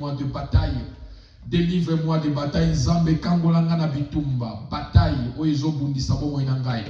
moi de bataille. Délivre-moi de bataille. Nzambe kangolanga na bitumba. Bataille. Oezo bundi sabo moinangai.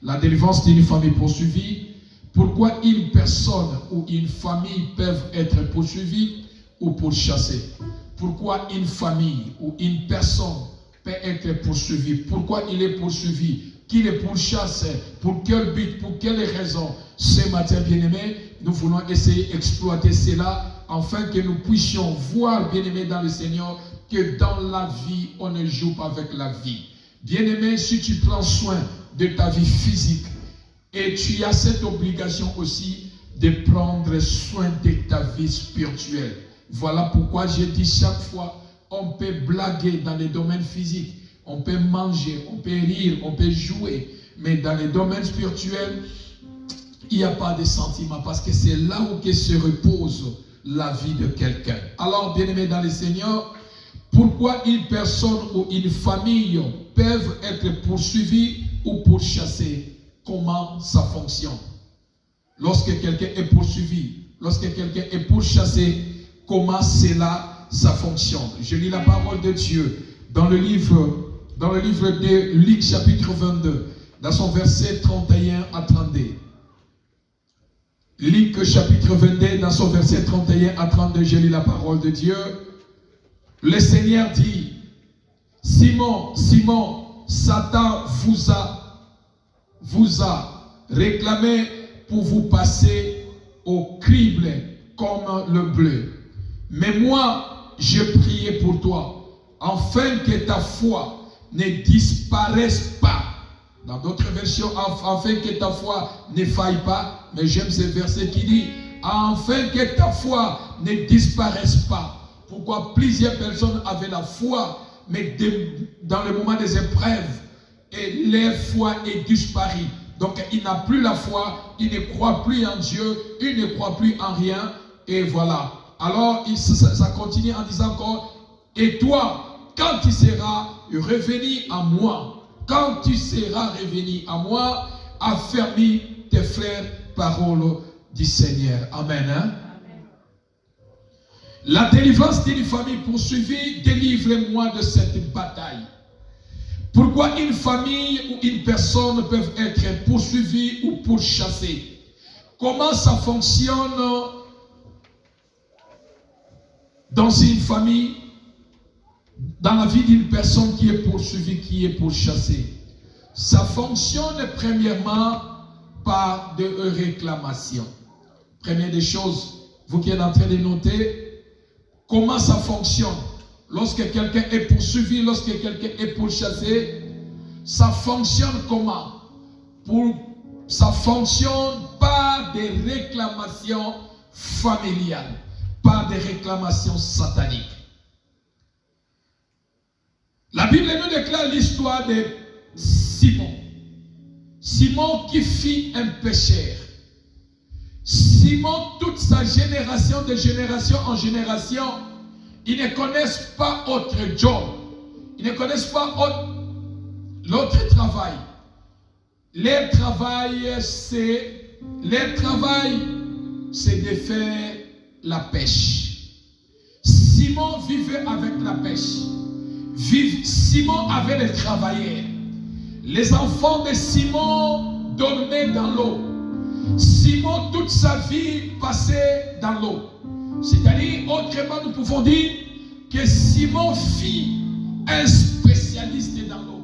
La délivrance d'une famille poursuivie. Pourquoi une personne ou une famille peuvent être poursuivies ou pourchassées? Pourquoi une famille ou une personne peut être poursuivie? Pourquoi il est poursuivi? Qui le pourchasse? Pour quel but? Pour quelle raison? Ce matin, bien-aimés, nous voulons essayer d'exploiter cela afin que nous puissions voir, bien-aimés, dans le Seigneur, que dans la vie, on ne joue pas avec la vie. Bien-aimé, si tu prends soin de ta vie physique, et tu as cette obligation aussi de prendre soin de ta vie spirituelle. Voilà pourquoi je dis chaque fois, on peut blaguer dans les domaines physiques, on peut manger, on peut rire, on peut jouer, mais dans les domaines spirituels, il n'y a pas de sentiments parce que c'est là où que se repose la vie de quelqu'un. Alors, bien-aimés dans le Seigneur, pourquoi une personne ou une famille peuvent être poursuivies ou pourchassées? Comment ça fonctionne? Lorsque quelqu'un est poursuivi, lorsque quelqu'un est pourchassé, comment cela ça fonctionne? Je lis la parole de Dieu dans le livre de Luc chapitre 22, dans son verset 31 à 32. Luc chapitre 22, dans son verset 31 à 32, je lis la parole de Dieu. Le Seigneur dit, Simon, Simon, Satan vous a réclamé pour vous passer au crible comme le bleu. Mais moi, je priais pour toi, afin que ta foi ne disparaisse pas. Dans d'autres versions, afin que ta foi ne faille pas. Mais j'aime ce verset qui dit, afin que ta foi ne disparaisse pas. Pourquoi plusieurs personnes avaient la foi, mais dans le moment des épreuves, et leur foi est disparue. Donc il n'a plus la foi, il ne croit plus en Dieu, il ne croit plus en rien, et voilà. Alors ça continue en disant encore, et toi, quand tu seras revenu à moi, quand tu seras revenu à moi, affermis tes frères, parole du Seigneur. Amen. Hein? La délivrance d'une famille poursuivie, délivre-moi de cette bataille. Pourquoi une famille ou une personne peuvent être poursuivies ou pourchassées? Comment ça fonctionne dans une famille, dans la vie d'une personne qui est poursuivie, qui est pourchassée? Ça fonctionne premièrement par des réclamations. Première des choses, vous qui êtes en train de noter, comment ça fonctionne? Lorsque quelqu'un est poursuivi, lorsque quelqu'un est pourchassé, ça fonctionne comment? Ça fonctionne par des réclamations familiales, par des réclamations sataniques. La Bible nous déclare l'histoire de Simon. Simon qui fit un pécheur. Simon, toute sa génération, de génération en génération, ils ne connaissent pas autre job. Ils ne connaissent pas l'autre travail. Leur travail, c'est de faire la pêche. Simon vivait avec la pêche. Simon avait des travailleurs. Les enfants de Simon dormaient dans l'eau. Simon, toute sa vie, passait dans l'eau. C'est-à-dire, autrement, nous pouvons dire que Simon fit un spécialiste dans l'eau.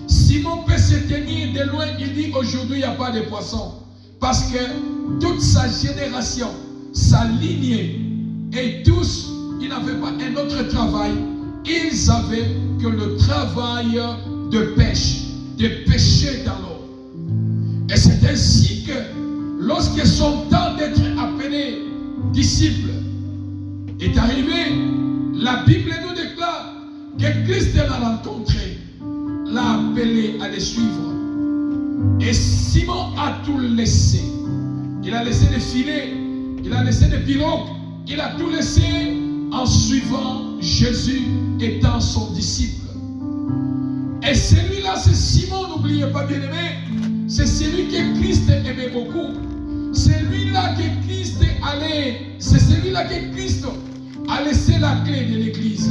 Simon peut se tenir de loin, il dit aujourd'hui il n'y a pas de poissons. Parce que toute sa génération, sa lignée, et tous, ils n'avaient pas un autre travail. Ils avaient que le travail de pêche, de pêcher dans l'eau. Et c'est ainsi que, lorsque son temps d'être appelé disciple est arrivé, la Bible nous déclare que Christ l'a rencontré, l'a appelé à le suivre. Et Simon a tout laissé. Il a laissé des filets, il a laissé des pirogues, il a tout laissé en suivant Jésus étant son disciple. Et celui-là, c'est Simon, n'oubliez pas, bien aimé, c'est celui que Christ aimait beaucoup. C'est celui-là que Christ allait, c'est celui-là que Christ a laissé la clé de l'église.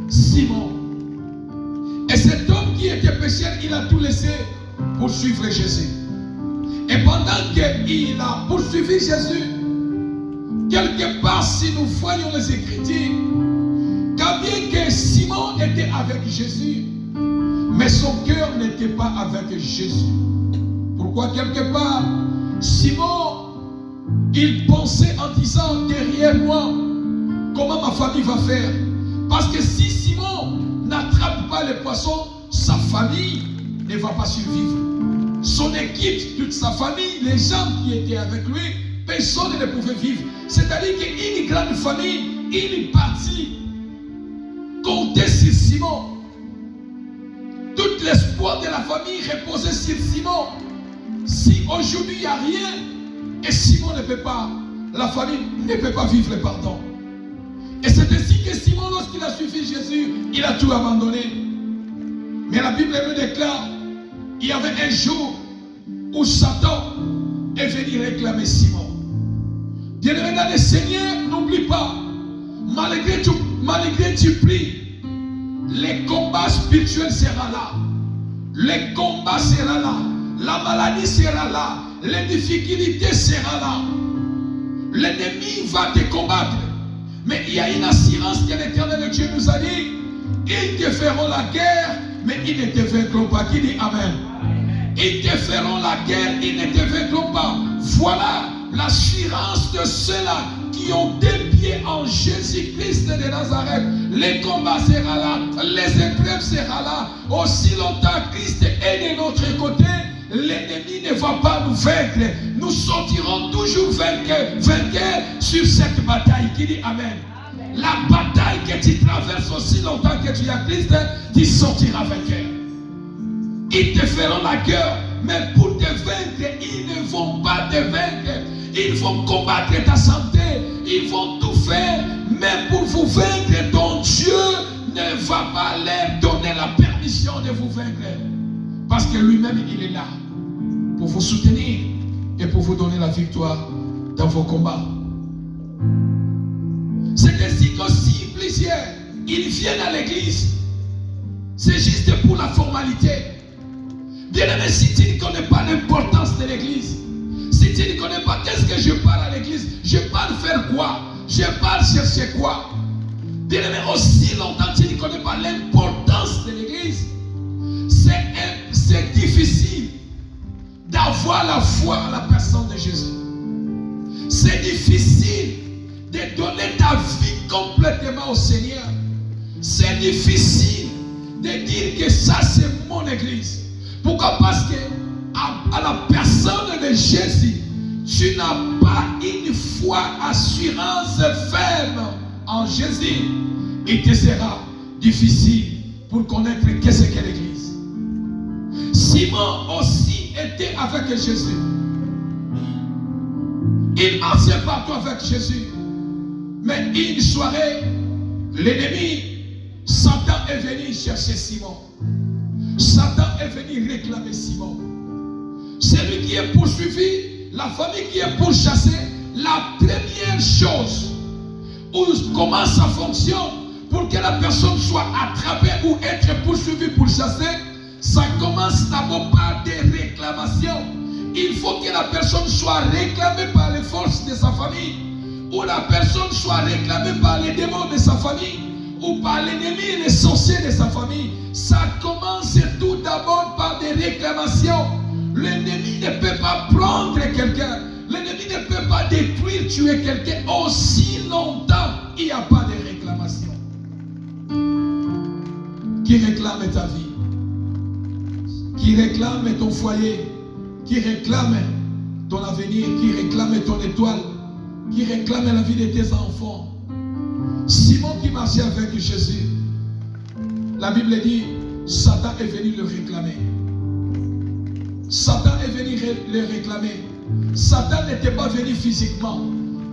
Simon. Et cet homme qui était pécheur, il a tout laissé pour suivre Jésus. Et pendant qu'il a poursuivi Jésus, quelque part, si nous voyons les Écritures, quand bien que Simon était avec Jésus, mais son cœur n'était pas avec Jésus. Pourquoi quelque part, Simon, il pensait en disant, derrière moi, comment ma famille va faire? Parce que si Simon n'attrape pas les poissons, sa famille ne va pas survivre. Son équipe, toute sa famille, les gens qui étaient avec lui, personne ne pouvait vivre. C'est-à-dire qu'une grande famille, une partie, comptait sur Simon. Tout l'espoir de la famille reposait sur Simon. Si aujourd'hui il n'y a rien, et Simon ne peut pas, la famille ne peut pas vivre le pardon. Et c'est ainsi que Simon, lorsqu'il a suivi Jésus, il a tout abandonné. Mais la Bible nous déclare, il y avait un jour où Satan est venu réclamer Simon. Bien-aimé dans le Seigneur, n'oublie pas, malgré tu pries, les combats spirituels seront là. Les combats seront là. La maladie sera là. Les difficultés seront là. L'ennemi va te combattre. Mais il y a une assurance que l'Éternel Dieu nous a dit. Ils te feront la guerre, mais ils ne te vaincront pas. Qui dit Amen? Ils te feront la guerre, ils ne te vaincront pas. Voilà l'assurance de ceux-là qui ont des pieds en Jésus-Christ de Nazareth. Les combats seront là, les épreuves seront là. Aussi longtemps Christ est de notre côté, l'ennemi ne va pas nous vaincre. Nous sortirons toujours vainqueurs sur cette bataille. Qui dit Amen? La bataille que tu traverses aussi longtemps que tu as Christ, tu sortiras vainqueur. Ils te feront la guerre, mais pour te vaincre, ils ne vont pas te vaincre. Ils vont combattre ta santé, ils vont tout faire, mais pour vous vaincre, ton Dieu ne va pas leur donner la permission de vous vaincre. Parce que lui-même, il est là pour vous soutenir et pour vous donner la victoire dans vos combats. C'est ainsi qu'aussi plusieurs, ils viennent à l'église. C'est juste pour la formalité. Bien-aimé, si tu ne connais pas l'importance de l'église, si tu ne connais pas qu'est-ce que je pars à l'église, je pars faire quoi, je pars chercher quoi. Bien-aimé, aussi longtemps que tu ne connais pas l'importance de l'église, c'est difficile d'avoir la foi à la personne de Jésus. C'est difficile de donner ta vie complètement au Seigneur. C'est difficile de dire que ça c'est mon église. Pourquoi? Parce que à la personne de Jésus, tu n'as pas une foi, assurance ferme en Jésus. Il te sera difficile pour connaître qu'est-ce qu'est l'église. Simon aussi était avec Jésus. Il marchait partout avec Jésus. Mais une soirée, l'ennemi, Satan est venu chercher Simon. Satan est venu réclamer Simon. Celui qui est poursuivi, la famille qui est pourchassée, la première chose, comment ça fonctionne pour que la personne soit attrapée ou être poursuivie, pourchassée, ça commence d'abord par des réclamations. Il faut que la personne soit réclamée par les forces de sa famille, ou la personne soit réclamée par les démons de sa famille, ou par l'ennemi et les sorciers de sa famille. Ça commence tout d'abord par des réclamations. L'ennemi ne peut pas prendre quelqu'un. L'ennemi ne peut pas détruire, tuer quelqu'un aussi longtemps il n'y a pas de réclamation. Qui réclame ta vie, qui réclame ton foyer, qui réclame ton avenir, qui réclame ton étoile, qui réclame la vie de tes enfants. Simon qui marchait avec Jésus, la Bible dit, Satan est venu le réclamer. Satan est venu le réclamer. Satan n'était pas venu physiquement.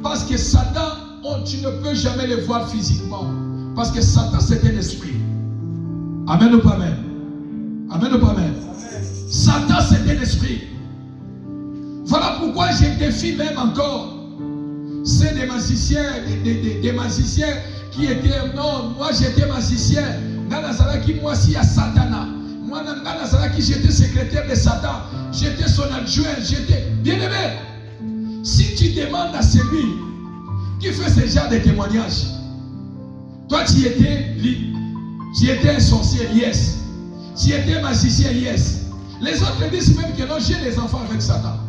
Parce que Satan, tu ne peux jamais le voir physiquement. Parce que Satan, c'est un esprit. Amen ou pas amen? Amen ou pas amen? Satan, c'est un esprit. Voilà pourquoi je défie même encore C'est des magiciens, des magiciens qui étaient, non, moi j'étais magicien. Dans Nazaraki, moi si à Satana. Moi dans Nazaraki, j'étais secrétaire de Satan. J'étais son adjoint, j'étais bien-aimé. Si tu demandes à celui qui fait ce genre de témoignages, toi tu étais un sorcier, yes. Tu étais magicien, yes. Les autres disent même que non, j'ai des enfants avec Satan.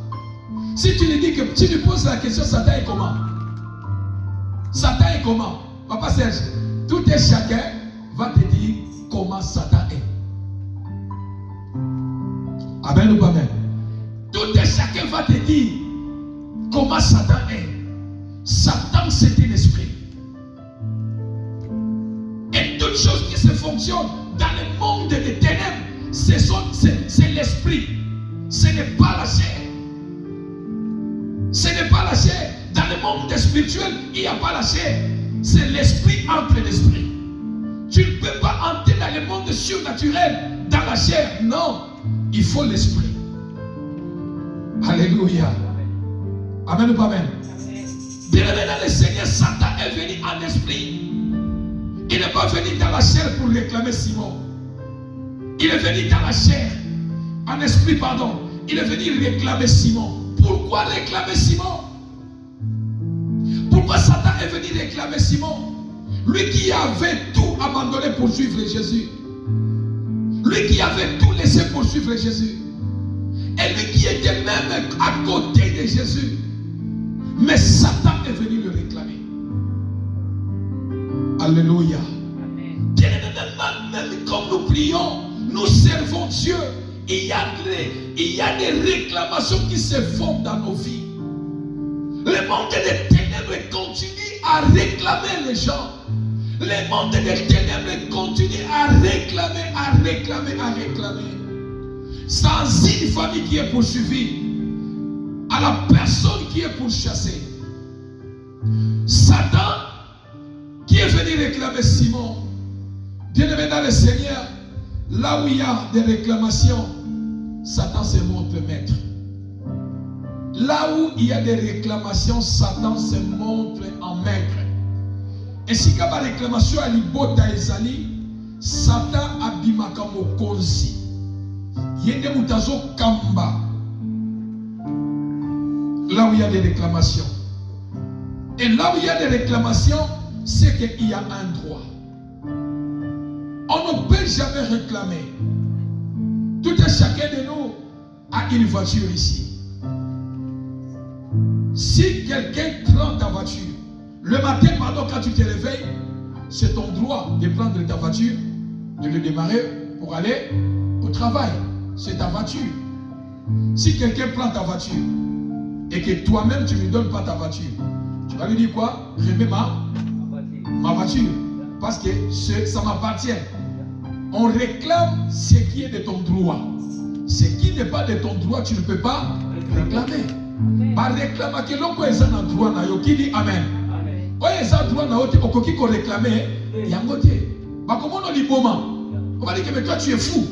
Si tu lui dis que tu lui poses la question, Satan est comment? Satan est comment? Papa Serge, tout et chacun va te dire comment Satan est. Amen ou pas amen? Tout et chacun va te dire comment Satan est. Satan, c'est un esprit. Et toute chose qui se fonctionne dans le monde des ténèbres, c'est l'esprit. Ce n'est pas la chair. Ce n'est pas la chair. Dans le monde spirituel, il n'y a pas la chair. C'est l'esprit entre l'esprit. Tu ne peux pas entrer dans le monde surnaturel, dans la chair. Non, il faut l'esprit. Alléluia. Amen ou pas amen? Bien-aimé dans le Seigneur, Satan est venu en esprit. Il n'est pas venu dans la chair pour réclamer Simon. Il est venu dans la chair, en esprit, pardon. Il est venu réclamer Simon. Pourquoi réclamer Simon? Pourquoi Satan est venu réclamer Simon? Lui qui avait tout abandonné pour suivre Jésus. Lui qui avait tout laissé pour suivre Jésus. Et lui qui était même à côté de Jésus. Mais Satan est venu le réclamer. Alléluia. Bien évidemment, même comme nous prions, nous servons Dieu. Il y a des réclamations qui se font dans nos vies. Le monde des ténèbres continue à réclamer les gens. Le monde des ténèbres continue à réclamer, à réclamer, à réclamer. Sans une famille qui est poursuivie, à la personne qui est pourchassée. Satan qui est venu réclamer Simon. Bien-aimé dans le Seigneur, là où il y a des réclamations, Satan se montre maître. Là où il y a des réclamations, Satan se montre en maître. Et si il y a des réclamations à l'ibota ezali, Satan abimaka mokonzi. Yende mutazo kamba. Là où il y a des réclamations. Et là où il y a des réclamations, c'est qu'il y a un droit. On ne peut jamais réclamer. Tout et chacun de nous a une voiture ici. Si quelqu'un prend ta voiture, le matin, quand tu te réveilles, c'est ton droit de prendre ta voiture, de le démarrer pour aller au travail. C'est ta voiture. Si quelqu'un prend ta voiture et que toi-même tu ne lui donnes pas ta voiture, tu vas lui dire quoi? Remets ma voiture. Parce que ça m'appartient. On réclame ce qui est de ton droit. Ce qui n'est pas de ton droit, tu ne peux pas réclamer. Par réclamer que l'on peut être droit, qui dit Amen. Quand il y a un droit, on peut réclamer. Il y a un côté. Comment on dit moment? On va dire que mais toi tu es fou.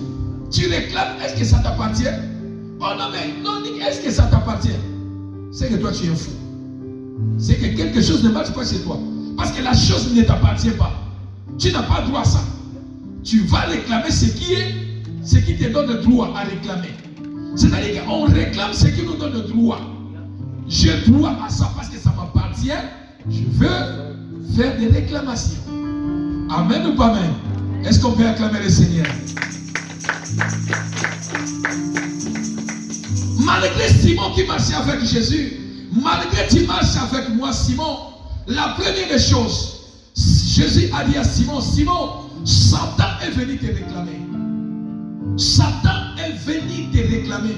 Tu réclames, est-ce que ça t'appartient? Oh non, mais non, est-ce que ça t'appartient? C'est que toi tu es fou. C'est que quelque chose ne marche pas chez toi. Parce que la chose ne t'appartient pas. Tu n'as pas droit à ça. Tu vas réclamer ce qui te donne le droit à réclamer. C'est-à-dire qu'on réclame ce qui nous donne le droit. J'ai droit à ça parce que ça m'appartient. Je veux faire des réclamations. Amen ou pas amen? Est-ce qu'on peut acclamer le Seigneur? Malgré Simon qui marchait avec Jésus, malgré tu marches avec moi Simon, la première des choses, Jésus a dit à Simon, Simon, Satan est venu te réclamer. Satan est venu te réclamer.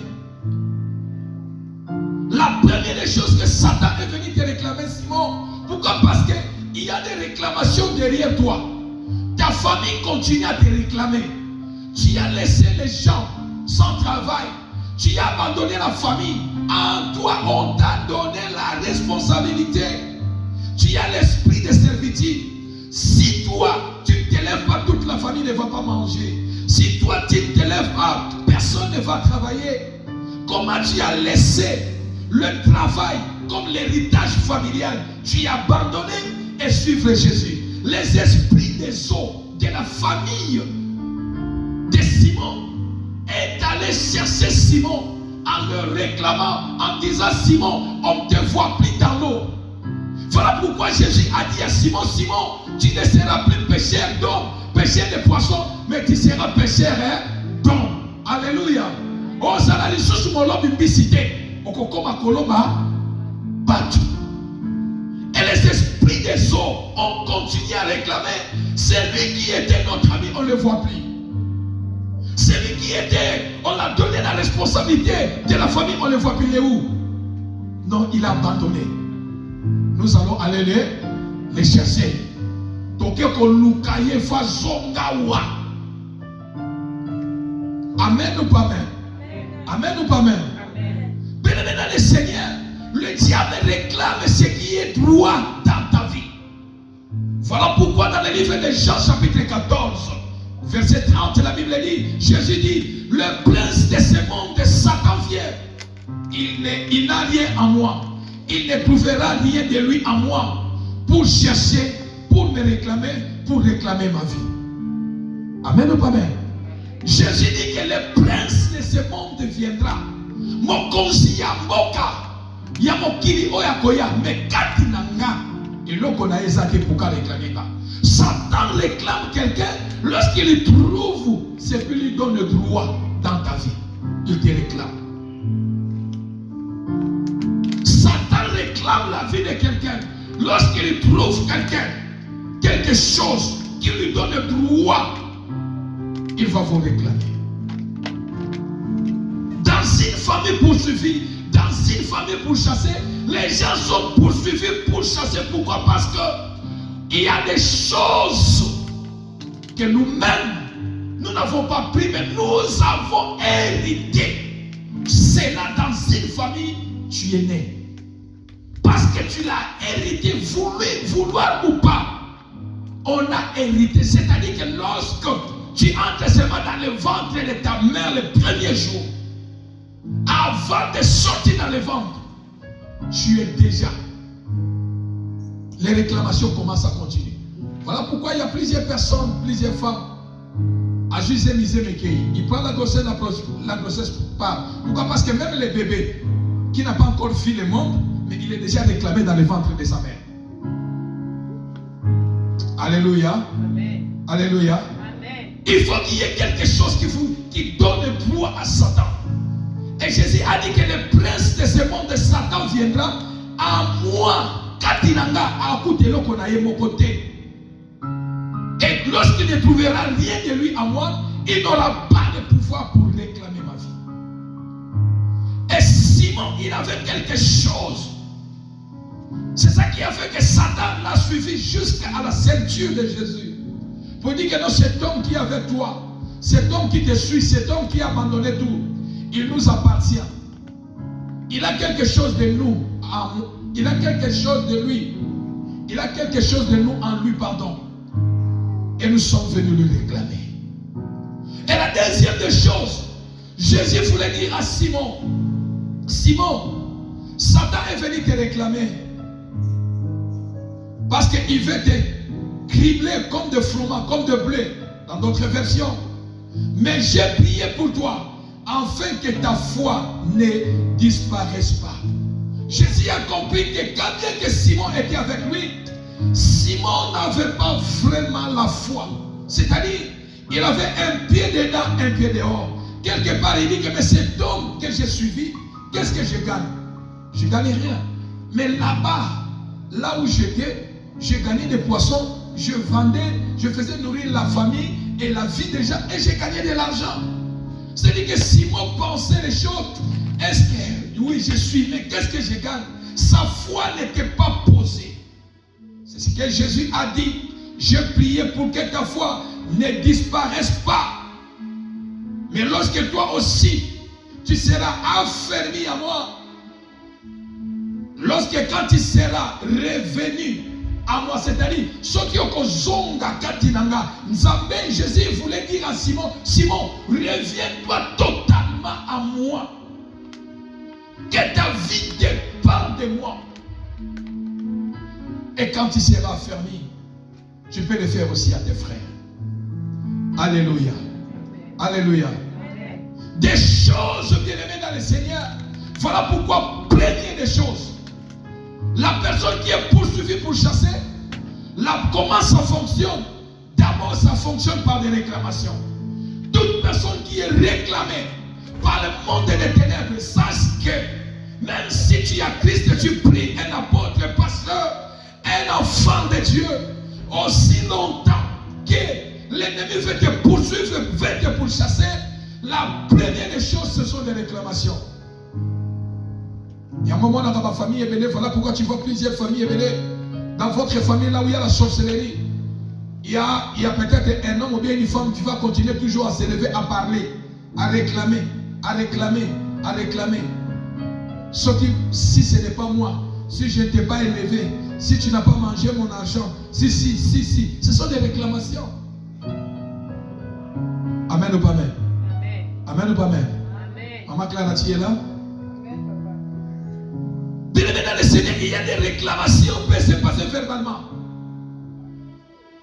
La première des choses que Satan est venu te réclamer, Simon. Pourquoi? Parce qu'il y a des réclamations derrière toi. Ta famille continue à te réclamer. Tu as laissé les gens sans travail. Tu as abandonné la famille. En toi, on t'a donné la responsabilité. Tu as l'esprit de servitude. Si toi, tu ne te lèves pas, toute la famille ne va pas manger. Si toi, tu ne te lèves pas, personne ne va travailler. Comment tu as laissé le travail comme l'héritage familial, tu as abandonné et suivre Jésus. Les esprits des eaux de la famille de Simon est allé chercher Simon en le réclamant, en disant Simon, on ne te voit plus dans l'eau. Voilà pourquoi Jésus a dit à Simon, Simon, tu ne seras plus pécheur d'hommes, pécheur de poissons, mais tu seras pécheur d'hommes. Alléluia. Oh, ça n'a pas sous mon lobby mbisité. Okokoma koloma batu. Et les esprits des eaux ont continué à réclamer. Celui qui était notre ami, on ne le voit plus. Celui qui était, on l'a donné la responsabilité de la famille, on ne le voit plus. Il est où? Non, il a abandonné. Nous allons aller les chercher. Amen ou pas amen? Amen ou pas amen? Bien-aimé dans le Seigneur, le diable réclame ce qui est droit dans ta vie. Voilà pourquoi dans le livre de Jean chapitre 14, verset 30, la Bible dit, Jésus dit, le prince de ce monde, Satan vient. Il n'a rien en moi. Il ne trouvera rien de lui en moi pour chercher, pour me réclamer, pour réclamer ma vie. Amen ou pas amen? Jésus dit que le prince de ce monde viendra. Mokonzi ya mboka ya mokili oyakoya me katinanga eloko na ezaki pour réclamer. Satan réclame quelqu'un lorsqu'il trouve ce qui lui donne le droit dans ta vie. Il te réclame. Satan réclame la vie de quelqu'un lorsqu'il trouve quelqu'un, quelque chose qui lui donne le droit. Il va vous réclamer. Dans une famille poursuivie, dans une famille pourchassée, les gens sont poursuivis, pourchassés. Pourquoi? Parce que il y a des choses que nous-mêmes, nous n'avons pas pris, mais nous avons hérité. C'est là, dans une famille, tu es né. Parce que tu l'as hérité, vouloir ou pas, on a hérité. C'est-à-dire que lorsque tu entres seulement dans le ventre de ta mère le premier jour, avant de sortir dans le ventre, tu es déjà. Les réclamations commencent à continuer. Voilà pourquoi il y a plusieurs personnes, plusieurs femmes, à juste miser Mekei. Ils prennent la grossesse pas. Pourquoi? Parce que même les bébés qui n'ont pas encore vu le monde, mais il est déjà réclamé dans le ventre de sa mère. Alléluia. Amen. Alléluia. Amen. Il faut qu'il y ait quelque chose qui donne poids à Satan. Et Jésus a dit que le prince de ce monde, Satan, viendra à moi. Katinanga a coûté le konaye mon côté. Et lorsqu'il ne trouvera rien de lui à moi, il n'aura pas de pouvoir pour réclamer ma vie. Et Simon, il avait quelque chose. C'est ça qui a fait que Satan l'a suivi jusqu'à la ceinture de Jésus. Pour dire que non, cet homme qui est avec toi, cet homme qui te suit, cet homme qui a abandonné tout, il nous appartient. Il a quelque chose de nous. Il a quelque chose de lui. Il a quelque chose de nous en lui, pardon. Et nous sommes venus lui réclamer. Et la deuxième des choses, Jésus voulait dire à Simon, Simon, Satan est venu te réclamer. Parce qu'il veut te cribler comme de froment, comme de blé, dans d'autres versions. Mais j'ai prié pour toi, afin que ta foi ne disparaisse pas. Jésus a compris que quand bien que Simon était avec lui, Simon n'avait pas vraiment la foi. C'est-à-dire, il avait un pied dedans, un pied dehors. Quelque part, il dit que mais cet homme que j'ai suivi, qu'est-ce que je gagne? Je ne gagne rien. Mais là-bas, là où j'étais, j'ai gagné des poissons, je vendais, je faisais nourrir la famille et la vie des gens et j'ai gagné de l'argent. C'est-à-dire que Simon pensait les choses. Est-ce que, oui, je suis, mais qu'est-ce que je gagne? Sa foi n'était pas posée. C'est ce que Jésus a dit. Je priais pour que ta foi ne disparaisse pas. Mais lorsque toi aussi, tu seras affermi à moi, lorsque quand tu seras revenu à moi, c'est-à-dire, ceux qui ont zonga katinanga, Nzambe, Jésus voulait dire à Simon, Simon, reviens-toi totalement à moi. que ta vie dépend de moi. Et quand tu seras affermi, tu peux le faire aussi à tes frères. Alléluia. Alléluia. Des choses bien-aimées dans le Seigneur. Voilà pourquoi, première des choses, la personne qui est poursuivie pour chasser, comment ça fonctionne? D'abord, ça fonctionne par des réclamations. Toute personne qui est réclamée par le monde des ténèbres, sache que même si tu as Christ, tu pries un apôtre, un pasteur, un enfant de Dieu, aussi longtemps que l'ennemi veut te poursuivre, veut te pourchasser, la première des choses, ce sont des réclamations. Il y a un moment dans ma famille ébélée, voilà pourquoi tu vois plusieurs familles ébélées. Dans votre famille, là où il y a la sorcellerie, il y a peut-être un homme ou bien une femme qui va continuer toujours à s'élever, à parler, à réclamer, à réclamer, à réclamer. Sauf que si ce n'est pas moi, si je ne t'ai pas élevé, si tu n'as pas mangé mon argent, si, ce sont des réclamations. Amen ou pas amen? Amen. Amen ou pas amen? Amen. Maman Clara, tu es là? Bien dans le Seigneur, il y a des réclamations qui peuvent se passer verbalement.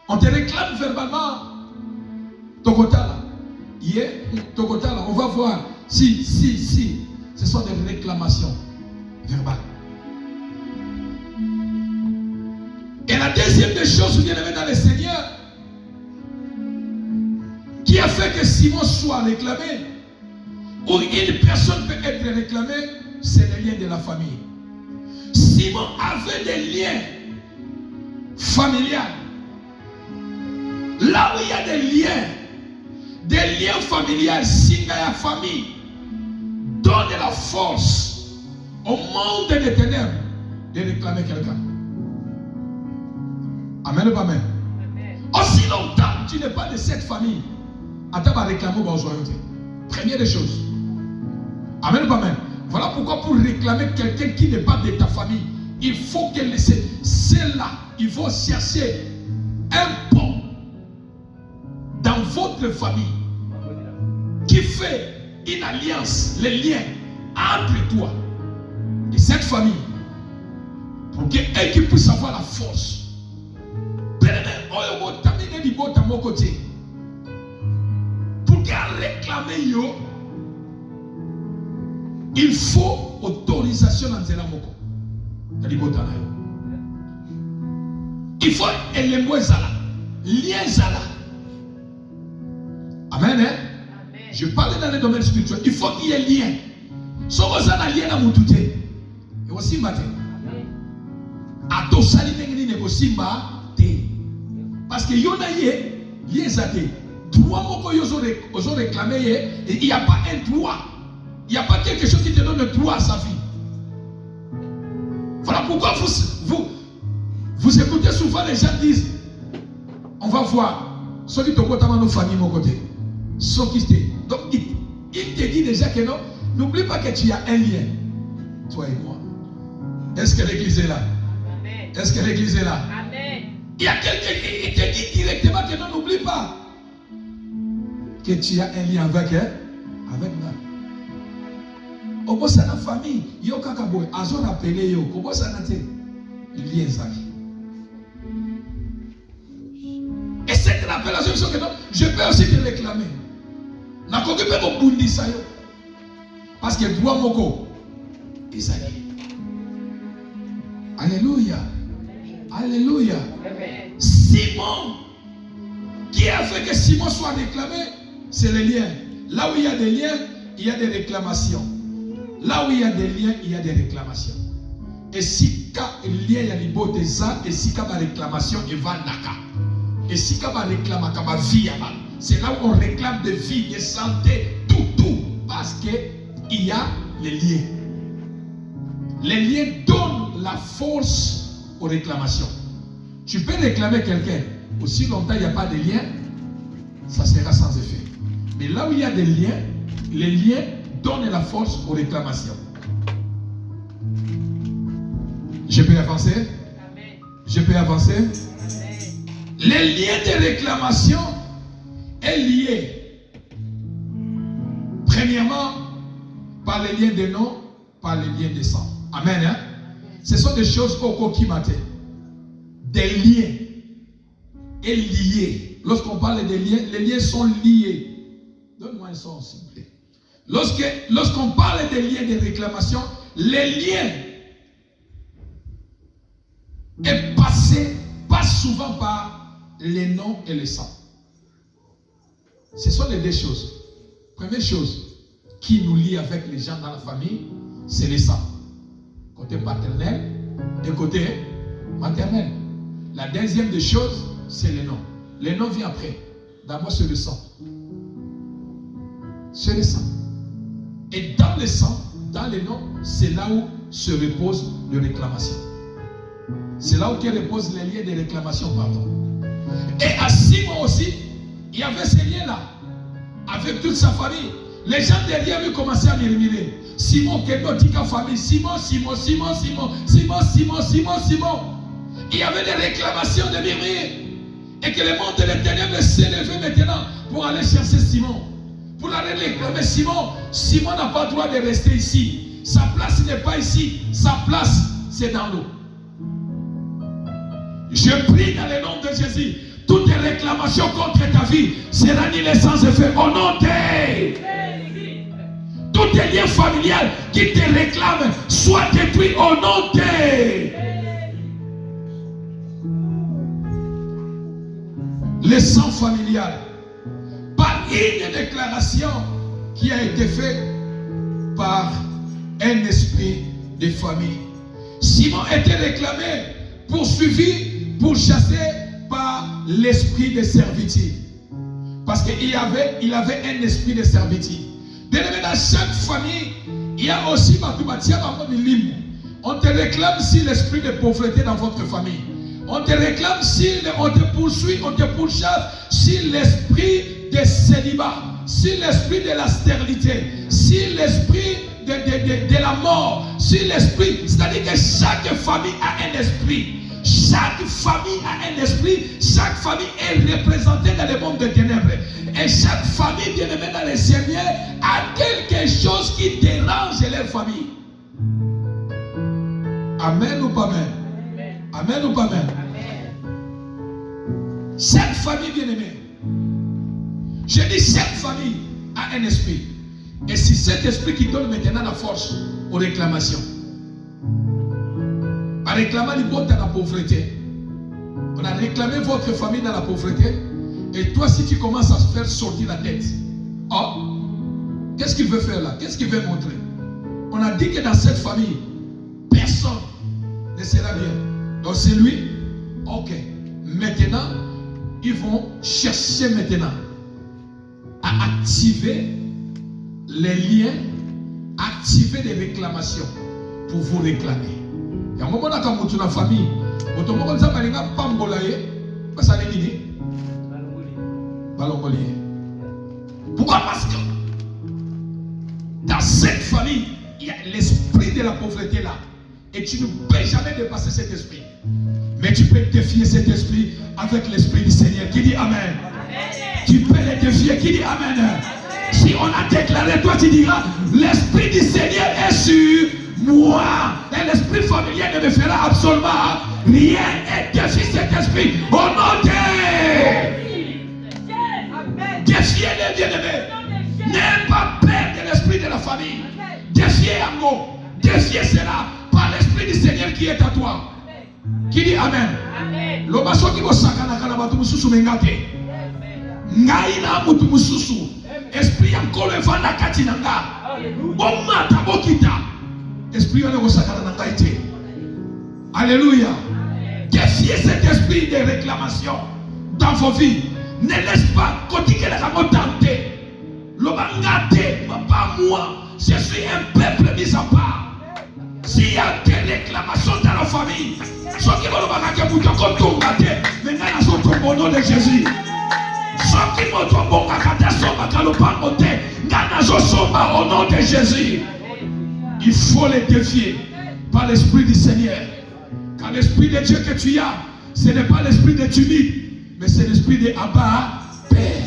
On te réclame verbalement. Tokotala. Tokotala. On va voir. Si. Ce sont des réclamations verbales. Et la deuxième des choses, bien aimé dans le Seigneur, qui a fait que Simon soit réclamé, ou une personne peut être réclamée, c'est le lien de la famille. Simon avait des liens familiaux. Là où il y a des liens familiaux, si la famille donne la force au monde des ténèbres de réclamer quelqu'un. Amen ou pas amen? Aussi longtemps que tu n'es pas de cette famille, attends à réclamer aux royautés. Première des choses. Amen ou pas amen? Voilà pourquoi pour réclamer quelqu'un qui n'est pas de ta famille, il faut que ceux-là, il faut chercher un pont dans votre famille qui fait une alliance, les liens entre toi et cette famille pour qu'elle qui puisse avoir la force. Pour qu'elle réclame, il faut autorisation dans Zela Moko. Il faut élément Zala, lien Zala. Amen, hein? Je parle dans le domaine spirituel. Il faut qu'il y ait lien. Si vous avez un lien dans mon tout, et aussi matin. À tout ça, il y a aussi parce que y en a lien Zate. Droit moko ils ont réclamé et il n'y a pas un droit. Il n'y a pas quelque chose qui te donne le droit à sa vie. Voilà pourquoi vous écoutez souvent les gens disent, on va voir, ceux qui te côté nos familles, mon côté. Donc il te dit déjà que non, n'oublie pas que tu as un lien, toi et moi. Est-ce que l'église est là? Amen. Est-ce que l'église est là? Amen. Il y a quelqu'un qui te dit directement que non, n'oublie pas que tu as un lien avec moi. Au bout de la famille, yo kakaboy, azo rappelé yo, comment ça n'a été lien ça. Et cette rappellation, je peux aussi te réclamer. N'a pas occupé mon bundi ça yo, parce que droit moko, Isaïe. Alléluia, alléluia. Simon, qui a fait que Simon soit réclamé, c'est le lien. Là où il y a des liens, il y a des réclamations. Là où il y a des liens, il y a des réclamations. Et si il y a des beaux ça, et si il y a des réclamations, il va naka. Et si il y a des réclamations, vie, c'est là où on réclame de vie, de santé, tout. Parce qu'il y a les liens. Les liens donnent la force aux réclamations. Tu peux réclamer quelqu'un, aussi longtemps il n'y a pas de lien, ça sera sans effet. Mais là où il y a des liens, les liens donnent la force aux réclamations. Je peux avancer? Amen. Je peux avancer? Amen. Les liens de réclamation est lié premièrement par les liens de nom par les liens de sang. Amen. Hein? Ce sont des choses qui matent. Des liens. Et liés. Lorsqu'on parle des liens, les liens sont liés. Donne-moi un son, s'il vous plaît. Lorsqu'on parle des liens de réclamation, les liens passent souvent par les noms et les sangs. Ce sont les deux choses. Première chose qui nous lie avec les gens dans la famille, c'est les sangs. Côté paternel et côté maternel. La deuxième des choses, c'est les noms. Les noms viennent après. D'abord, c'est le sang. C'est le sang. Et dans le sang, dans les noms, c'est là où se repose les réclamations. C'est là où repose les liens de réclamation, pardon. Et à Simon aussi, il y avait ces liens-là. Avec toute sa famille. Les gens derrière lui commençaient à murmurer. Simon, Kénotika famille. Simon. Il y avait des réclamations de murmurer. Et que le monde des ténèbres s'est levé maintenant pour aller chercher Simon. Pour aller réclamer Simon. Simon n'a pas le droit de rester ici. Sa place n'est pas ici. Sa place, c'est dans l'eau. Je prie dans le nom de Jésus. Toutes les réclamations contre ta vie seront annulées sans effet. Au nom de tous tes liens familiales qui te réclament soient détruits au nom de le sang familial. Par une déclaration qui a été faite par un esprit de famille. Simon était réclamé, poursuivi, pourchassé par l'esprit de servitude. Parce qu'il avait un esprit de servitude. Dans chaque famille, il y a aussi on te réclame si l'esprit de pauvreté dans votre famille. On te réclame si on te poursuit, on te pourchasse si l'esprit de célibat, si l'esprit de la stérilité, si l'esprit de la mort, si l'esprit, c'est-à-dire que chaque famille a un esprit. Chaque famille a un esprit, chaque famille est représentée dans le monde des ténèbres. Et chaque famille, bien aimée dans le Seigneur, a quelque chose qui dérange leur famille. Amen ou pas amen? Amen ou pas amen? Chaque famille, bien aimée, je dis chaque famille a un esprit. Et c'est cet esprit qui donne maintenant la force aux réclamations. En réclamant l'hypothèse dans la pauvreté, on a réclamé votre famille dans la pauvreté, et toi, si tu commences à se faire sortir la tête, oh, qu'est-ce qu'il veut faire là? Qu'est-ce qu'il veut montrer? On a dit que dans cette famille, personne ne sera bien. Donc c'est lui. Ok. Maintenant, ils vont chercher maintenant à activer les liens, activer les réclamations pour vous réclamer. Il y a un moment où tu as une famille, pourquoi? Parce que dans cette famille, il y a l'esprit de la pauvreté là. Et tu ne peux jamais dépasser cet esprit. Mais tu peux défier cet esprit avec l'esprit du Seigneur. Qui dit Amen? Amen. Tu peux le défier. Qui dit Amen? Amen. Si on a déclaré, toi tu diras, l'esprit du Seigneur est sur moi. Et l'esprit familier ne me fera absolument rien. Et défie cet esprit au nom de défiez-le, bien-aimé. N'aie pas peur de l'esprit de la famille. Défiez Ango. Défiez cela par l'esprit du Seigneur qui est à toi. Qui dit Amen? Lobaso qui va sakana kana batu mususu mengate. Ngaina mutu mususu. Esprit encore le vanda katinanga. Bomma tabokita. Esprit on est sakana nanga ite. Alléluia. Défiez cet esprit de réclamation dans vos vies. Ne laisse pas côté que les gens tentent. L'obangate, pas moi. Je suis un peuple mis à part. S'il y a des réclamations dans la famille, ceux qui vont au nom de Jésus. Ceux qui vont au nom de Jésus. Il faut les défier par l'esprit du Seigneur. Car l'esprit de Dieu que tu as, ce n'est pas l'esprit de timide, mais c'est l'esprit de Abba Père.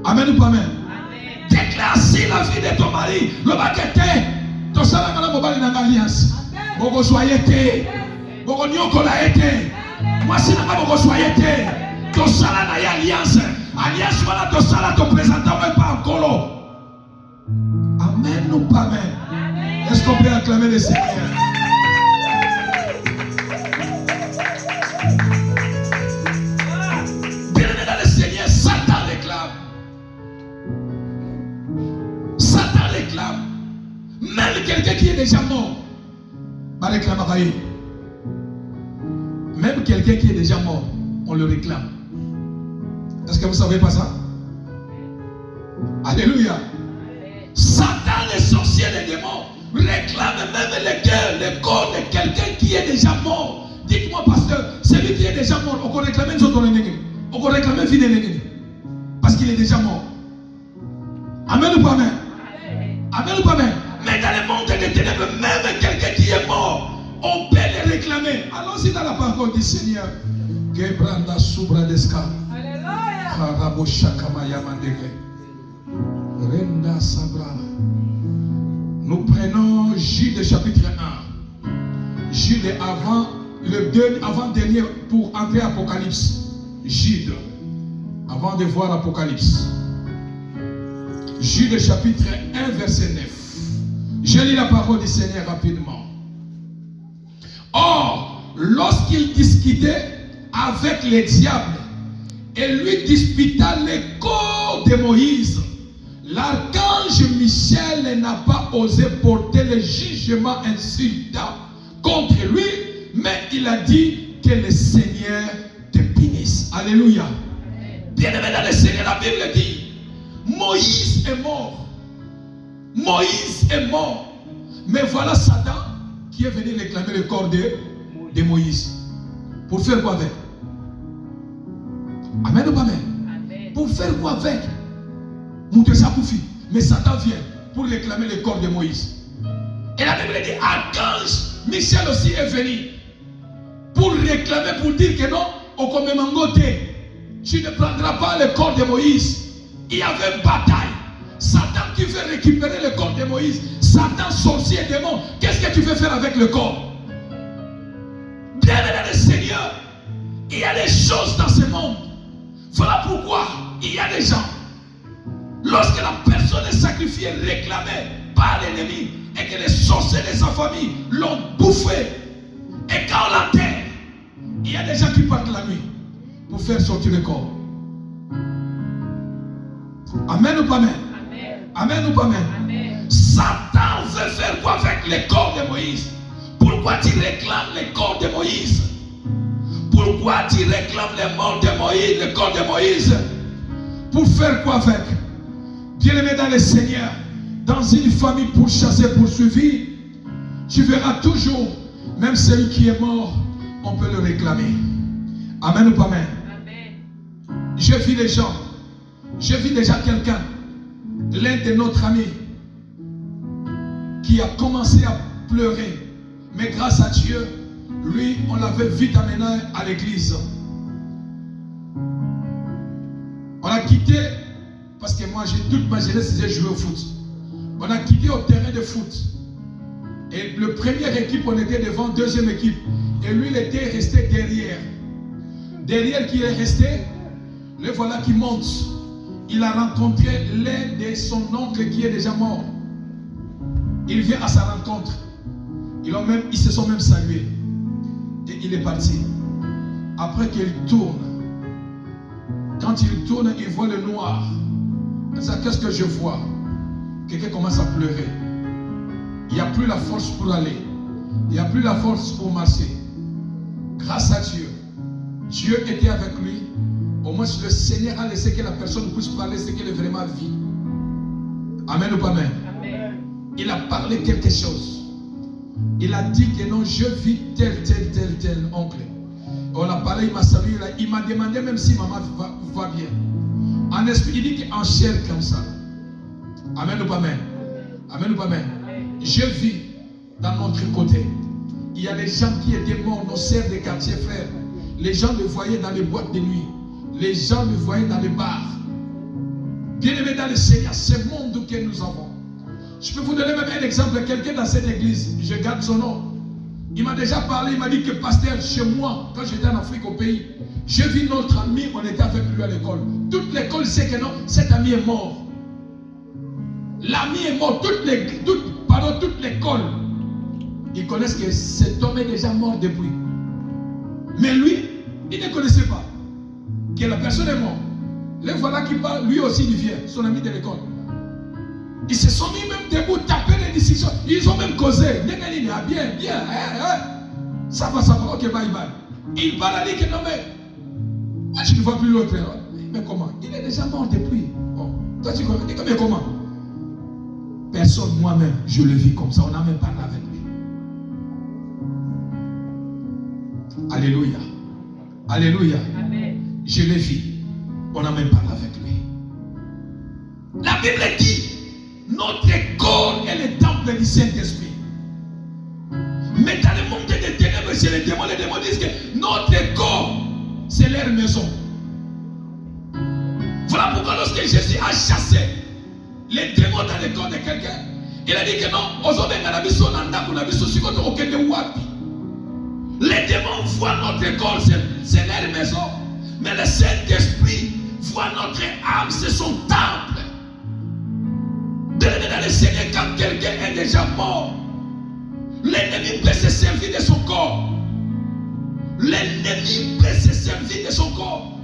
Amen ou pas amen? Déclare si la vie de ton mari, le baguette, To sala ngala mobali na alliance. Boko soyez te. Boko nyokola ete. Moi si na boko soyez te. To sala na alliance. Alliance wala to sala to présenter même pas encore. Amen ou pas amen? Est-ce qu'on peut acclamer le Seigneur? Bien-aimé dans le Seigneur, Satan réclame. Satan réclame. Même quelqu'un qui est déjà mort va réclamer. Même quelqu'un qui est déjà mort, on le réclame. Est-ce que vous ne savez pas ça? Alléluia. Satan, les sorciers, les démons réclament même les cœurs, les corps de quelqu'un qui est déjà mort. Dites-moi, pasteur, celui qui est déjà mort, on peut réclamer une autre négé. On peut réclamer une négé. Parce qu'il est déjà mort. Amen ou pas amen? Amen ou pas amen? Mais dans le monde des ténèbres, même quelqu'un qui est mort, on peut les réclamer. Allons-y dans la parole du Seigneur. Gebranda subra deska. Alléluia. Karabo shakama yamandege. Renda sabra. Nous prenons Jude chapitre 1. Jude avant-dernier pour entrer Apocalypse. Jude. Avant de voir Apocalypse. Jude chapitre 1 verset 9. Je lis la parole du Seigneur rapidement. Or, lorsqu'il discutait avec les diables et lui disputa les corps de Moïse, l'archange Michel n'a pas osé porter le jugement insultant contre lui, mais il a dit que le Seigneur te bénisse. Alléluia. Bien-aimé dans le Seigneur, la Bible dit, Moïse est mort. Moïse est mort. Mais voilà Satan qui est venu réclamer le corps de Moïse. Pour faire quoi avec? Amen ou pas amen? Pour faire quoi avec? Mais Satan vient pour réclamer le corps de Moïse. Et la Bible dit, archange Michel aussi est venu pour réclamer, pour dire que non, au commémoraté, tu ne prendras pas le corps de Moïse. Il y avait une bataille. Satan qui veut récupérer le corps de Moïse. Satan, sorcier, démon. Qu'est-ce que tu veux faire avec le corps? Bien dans le Seigneur, il y a des choses dans ce monde. Voilà pourquoi il y a des gens. Lorsque la personne est sacrifiée, réclamée par l'ennemi, et que les sorciers de sa famille l'ont bouffé, et quand on l'enterre, il y a des gens qui partent la nuit pour faire sortir le corps. Amen ou pas amen? Amen ou pas amen? Amen. Satan veut faire quoi avec les corps de Moïse? Pourquoi tu réclames les corps de Moïse? Pourquoi tu réclames les morts de Moïse, le corps de Moïse? Pour faire quoi avec? Bien-aimé dans le Seigneur, dans une famille pourchassée, poursuivie, tu verras toujours, même celui qui est mort, on peut le réclamer. Amen ou pas amen? Amen. J'ai vu les gens, j'ai vu déjà quelqu'un, l'un de notre amis, qui a commencé à pleurer. Mais grâce à Dieu, lui, on l'avait vite amené à l'église. On a quitté, parce que moi, toute ma jeunesse, j'ai joué au foot. On a quitté au terrain de foot. Et le première équipe, on était devant, deuxième équipe. Et lui, il était resté derrière. Derrière qui est resté, le voilà qui monte. Il a rencontré l'un de son oncle qui est déjà mort. Il vient à sa rencontre. Ils se sont même salués. Et il est parti. Après qu'il tourne, quand il tourne, il voit le noir. Qu'est-ce que je vois? Quelqu'un commence à pleurer. Il n'y a plus la force pour aller. Il n'y a plus la force pour marcher. Grâce à Dieu, Dieu était avec lui. Au moins, le Seigneur a laissé que la personne puisse parler ce qu'elle vraiment vit. Amen ou pas amen? Amen. Il a parlé quelque chose. Il a dit que non, je vis tel oncle. On a parlé, il m'a salué, il m'a demandé même si maman va bien. En esprit, il dit qu'en chair comme ça. Amen ou pas amen? Amen ou pas amen? Je vis dans notre côté. Il y a des gens qui étaient morts, nos sœurs des quartiers, frères. Les gens le voyaient dans les boîtes de nuit. Les gens le voyaient dans les bars. Bien-aimés dans le Seigneur, ce monde que nous avons, Je peux vous donner même un exemple. Quelqu'un dans cette église, je garde son nom. Il m'a déjà parlé, il m'a dit que pasteur, chez moi, quand j'étais en Afrique au pays, j'ai vu notre ami, on était avec lui à l'école. Toute l'école sait que non, cet ami est mort. L'ami est mort, toute l'école. Ils connaissent que cet homme est déjà mort depuis. Mais lui, il ne connaissait pas que la personne est morte. Les voilà qui parlent, lui aussi il vient, son ami de l'école. Ils se sont mis même debout, taper les décisions. Ils ont même causé. Bien, ça va, ok, bye. Il va la dire que non, mais moi je ne vois plus l'autre. Mais comment? Il est déjà mort depuis. Oh. Toi tu connais, mais comment? Personne, moi-même, je le vis comme ça. On n'a même pas parlé avec lui. Alléluia. Alléluia. Amen. Je le vis. On n'a même pas parlé avec lui. La Bible dit, notre corps est le temple du Saint-Esprit. Mais dans le monde des ténèbres, c'est les démons disent que notre corps, c'est leur maison. Voilà pourquoi lorsque Jésus a chassé les démons dans le corps de quelqu'un, il a dit que non, les démons voient notre corps, c'est leur maison. Mais le Saint-Esprit voit notre âme, c'est son temple. Dans le Seigneur, quand quelqu'un est déjà mort, l'ennemi peut se servir de son corps. L'ennemi peut se servir de son corps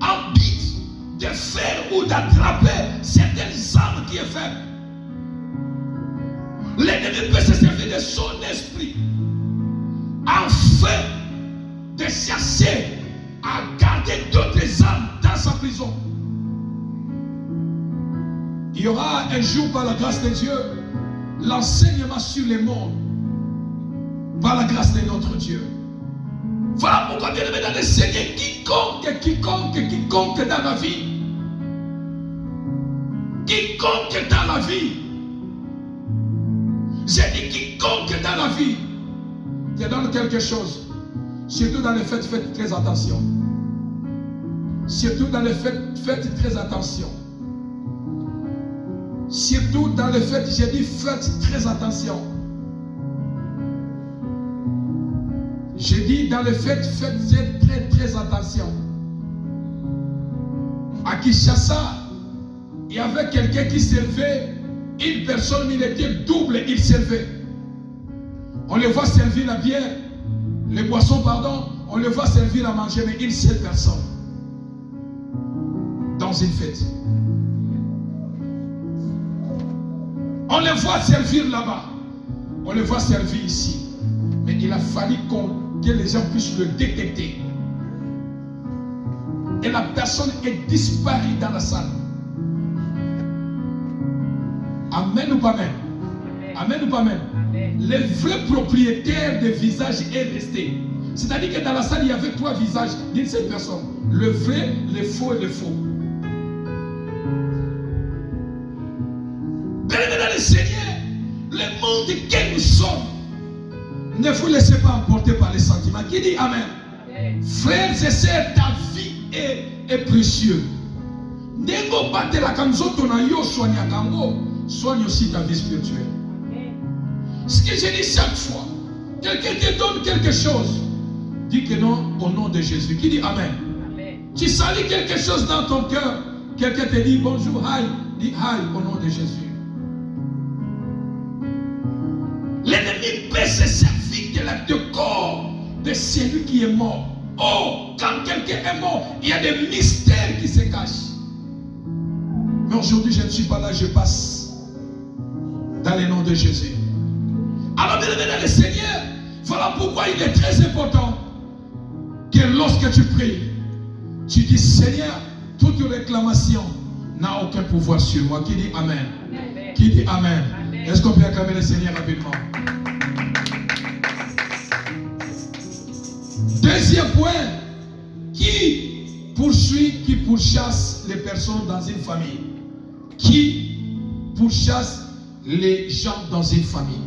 en but de faire ou d'attraper certaines âmes qui est faible. L'ennemi peut se servir de son esprit afin de chercher à garder d'autres âmes dans sa prison. Il y aura un jour, par la grâce de Dieu, l'enseignement sur les morts, par la grâce de notre Dieu. Voilà pourquoi, bien aimé dans le Seigneur, quiconque dans la vie, quiconque dans la vie, j'ai dit quiconque dans la vie, te donne quelque chose. Surtout dans les fêtes, faites très attention. Surtout dans les fêtes, faites très attention. Surtout dans les fêtes, j'ai dit faites très attention. J'ai dit dans les fêtes, faites très attention. À Kinshasa, il y avait quelqu'un qui servait, une personne, il était double, il servait. On le voit servir la bière, les boissons, pardon, on le voit servir à manger, mais une seule personne. Dans une fête. On le voit servir là-bas. On le voit servir ici. Mais il a fallu que les gens puissent le détecter. Et la personne est disparue dans la salle. Amen ou pas amen? Amen ou pas amen? Le vrai propriétaire des visages est resté. C'est-à-dire que dans la salle, il y avait 3 visages d'une seule personne. Le vrai, le faux et le faux. Bien-aimés dans le Seigneur, le monde que nous sommes, ne vous laissez pas emporter par les sentiments. Qui dit Amen? Amen. Frères et sœurs, ta vie est précieuse. Nengo batela kanzoto na yo soigna kango, soigne aussi ta vie spirituelle. Ce que je dis chaque fois, quelqu'un te donne quelque chose, dis que non au nom de Jésus. Qui dit Amen? Amen. Tu salues quelque chose dans ton cœur, quelqu'un te dit bonjour, hi, dis hi au nom de Jésus. L'ennemi peut se servir de corps de celui qui est mort. Oh, quand quelqu'un est mort, il y a des mystères qui se cachent. Mais aujourd'hui, je ne suis pas là, je passe dans le nom de Jésus. Alors, bien aimé dans le Seigneur, voilà pourquoi il est très important que lorsque tu pries, tu dis Seigneur, toute réclamation n'a aucun pouvoir sur moi. Qui dit Amen? Amen. Qui dit Amen? Amen. Est-ce qu'on peut acclamer le Seigneur rapidement? Deuxième point, qui pourchasse les personnes dans une famille? Qui pourchasse les gens dans une famille?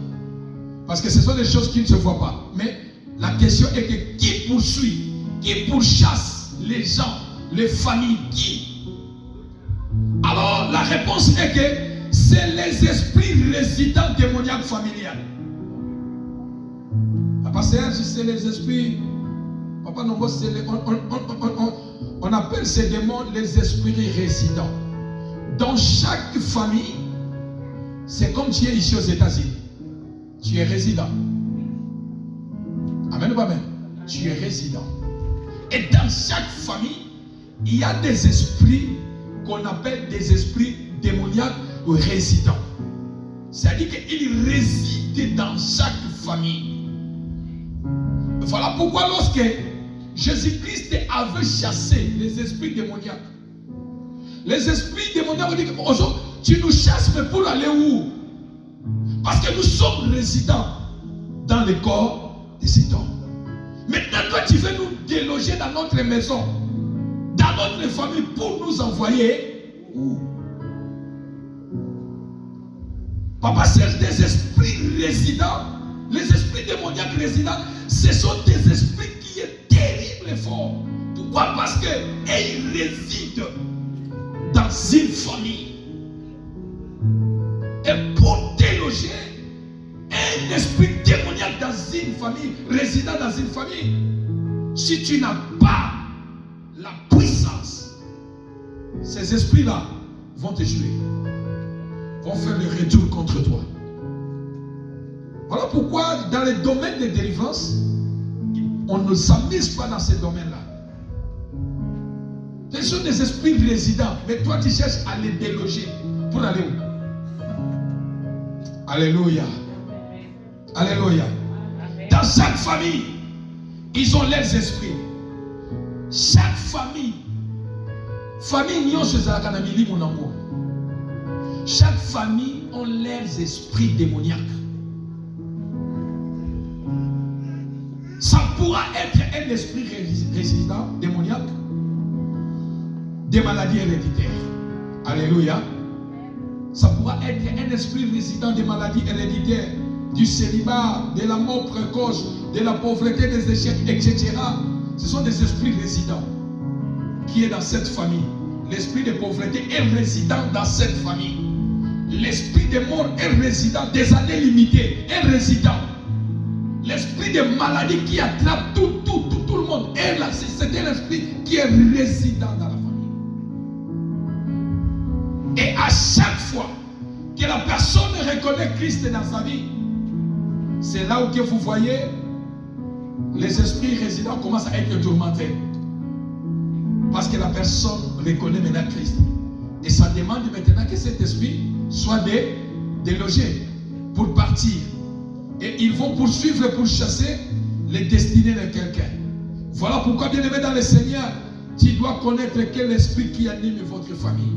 Parce que ce sont des choses qui ne se voient pas. Mais la question est que qui poursuit, qui pourchasse les gens, les familles, qui? Alors la réponse est que c'est les esprits résidents démoniaques familiales. Papa Serge, c'est les esprits. Papa Nombo, c'est les, on appelle ces démons les esprits résidents. Dans chaque famille, c'est comme tu es ici aux États-Unis. Tu es résident. Amen ou amen? Tu es résident. Et dans chaque famille, il y a des esprits qu'on appelle des esprits démoniaques ou résidents. C'est-à-dire qu'ils résident dans chaque famille. Voilà pourquoi lorsque Jésus-Christ avait chassé les esprits démoniaques, les esprits démoniaques ont dit, tu nous chasses, mais pour aller où? Parce que nous sommes résidents dans le corps de cet homme. Maintenant, toi, tu veux nous déloger dans notre maison, dans notre famille, pour nous envoyer où? Papa, c'est des esprits résidents. Les esprits démoniaques résidents, ce sont des esprits qui sont terribles et forts. Pourquoi? Parce qu'ils résident dans une famille. Et pour déloger un esprit démoniaque dans une famille, résident dans une famille, si tu n'as pas la puissance, ces esprits-là vont te tuer, vont faire le retour contre toi. Voilà pourquoi dans les domaines de délivrance, on ne s'amuse pas dans ces domaines-là. Ce sont des esprits résidents, mais toi tu cherches à les déloger pour aller où? Alléluia. Alléluia. Dans chaque famille, ils ont leurs esprits. Chaque famille, chaque famille ont leurs esprits démoniaques. Ça pourra être un esprit résident, démoniaque, des maladies héréditaires. Alléluia. Ça pourra être un esprit résident des maladies héréditaires, du célibat, de la mort précoce, de la pauvreté, des échecs, etc. Ce sont des esprits résidents qui est dans cette famille. L'esprit de pauvreté est résident dans cette famille. L'esprit de mort est résident, des années limitées est résident. L'esprit de maladie qui attrape tout le monde est là. C'est un esprit qui est résident dans la famille. Et à chaque fois que la personne reconnaît Christ dans sa vie, c'est là où que vous voyez les esprits résidents commencent à être tourmentés. Parce que la personne reconnaît maintenant Christ. Et ça demande maintenant que cet esprit soit délogé pour partir. Et ils vont poursuivre pour chasser les destinées de quelqu'un. Voilà pourquoi, bien-aimé dans le Seigneur, tu dois connaître quel esprit qui anime votre famille.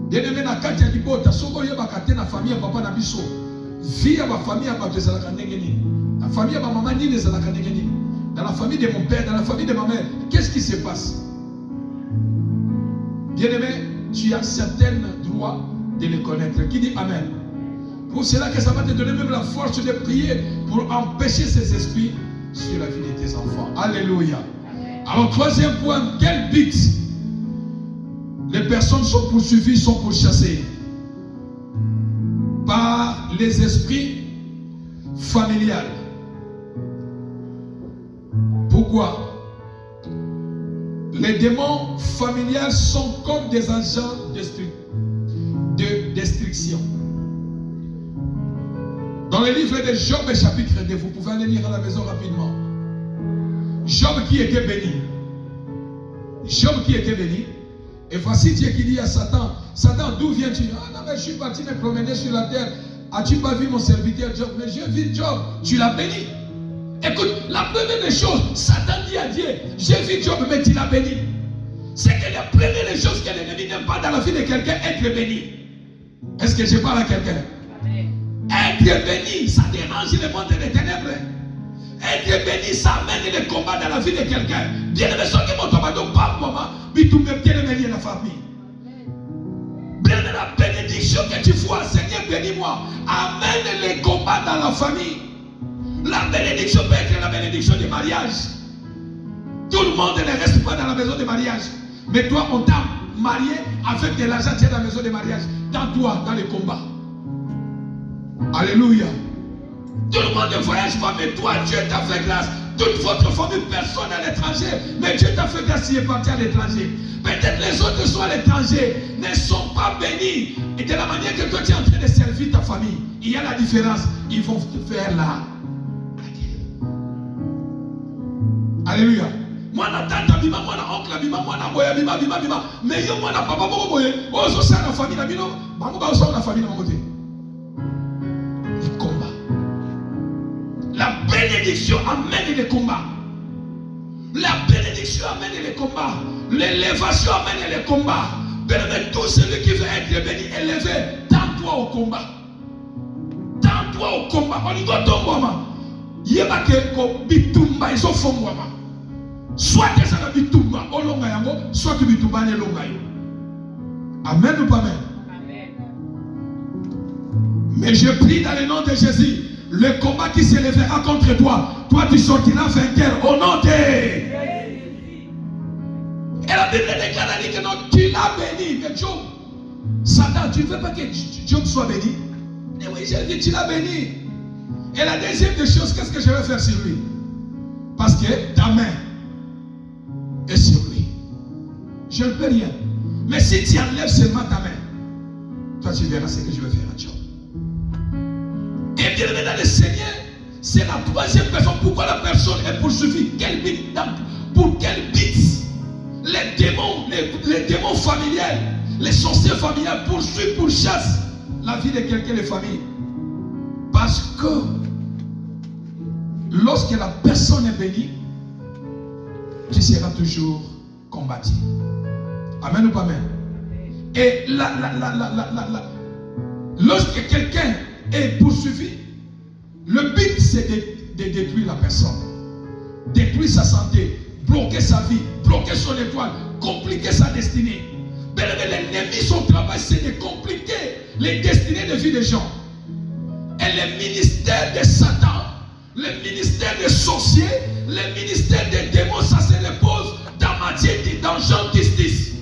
Bien-aimé dans Katia Libota, Sogo Yabakate na famille papa na biso. Via ma famille à Bato Zalakandegeni. La famille à ma maman ni les Zalakandegeni. Dans la famille de mon père, dans la famille de ma mère, qu'est-ce qui se passe? Bien-aimé, tu as certains droits de les connaître. Qui dit Amen? Pour cela que ça va te donner même la force de prier pour empêcher ces esprits sur la vie de tes enfants. Alléluia. Alors, troisième point, quel but? Les personnes sont poursuivies, sont pourchassées par les esprits familiales. Pourquoi? Les démons familiales sont comme des agents de destruction. Dans le livre de Job, chapitre 2, vous pouvez aller lire à la maison rapidement. Job qui était béni. Job qui était béni. Et voici Dieu qui dit à Satan, Satan, d'où viens-tu? Ah non, mais je suis parti me promener sur la terre. As-tu pas vu mon serviteur Job? Mais j'ai vu Job, tu l'as béni. Écoute, la première des choses, Satan dit à Dieu, j'ai vu Job, mais tu l'as béni. C'est que la première des choses que l'ennemi n'aime pas dans la vie de quelqu'un, être béni. Est-ce que je parle à quelqu'un? Être béni, ça dérange le monde des ténèbres. Être béni, ça amène le combat dans la vie de quelqu'un. Bien aimé, ceux qui m'ont tombé donc pas maman, mais tout même bien aimé la famille. Bien aimé, la bénédiction que tu vois, Seigneur, bénis-moi. Amène les combats dans la famille. La bénédiction peut être la bénédiction du mariage. Tout le monde ne reste pas dans la maison de mariage. Mais toi, on t'a marié avec de l'argent dans la maison de mariage. Dans toi, dans les combats. Alléluia. Tout le monde ne voyage pas, mais toi, Dieu t'a fait grâce. Toute votre famille, personne à l'étranger, mais Dieu t'a fait grâce, il est parti à l'étranger. Peut-être les autres sont à l'étranger, ne sont pas bénis. Et de la manière que toi tu es en train de servir ta famille, il y a la différence. Ils vont te faire là. Alléluia. Moi, na tante bima, moi, na oncle bima, moi, na boya bima. Mais yo, moi, na papa boye. Oh, so ça la famille na bino. Bango ba so la famille na côté. Les combats. La bénédiction amène les combats. La bénédiction amène les combats. L'élévation amène les combats. Permet tout celui qui veut être béni, élevé. Tends-toi au combat. Tends-toi au combat. On y go tombama. Yeba ke ko bitumba iso fongwama. Soit que ça ne bitumba olonga yango, soit que bitumba ne longa yo. Amen ou pas amen? Amen. Mais je prie dans le nom de Jésus, le combat qui s'élèvera contre toi, toi tu sortiras vainqueur au nom de Jésus. Et la Bible déclare que non, tu l'as béni, mais Job, Satan, tu ne veux pas que Job soit béni? Mais oui, j'ai dit, tu l'as béni. Et la deuxième des choses, qu'est-ce que je vais faire sur lui? Parce que ta main est sur lui. Je ne peux rien. Mais si tu enlèves seulement ta main, toi tu verras ce que je vais faire à Job. Et bien dans le Seigneur, c'est la troisième personne. Pourquoi la personne est poursuivie? Quel but? Pour quel but? Les démons familiales, les sorciers familiales poursuivent, pourchassent la vie de quelqu'un, les familles. Parce que lorsque la personne est bénie, tu seras toujours combattu. Amen ou pas amen? Et lorsque quelqu'un est poursuivi, le but c'est de détruire la personne, détruire sa santé, bloquer sa vie, bloquer son étoile, compliquer sa destinée. L'ennemi, son travail c'est de compliquer les destinées de vie des gens. Et le ministère de Satan, le ministère des sorciers, le ministère des démons, ça se repose dans Matthieu, dans Jean 10.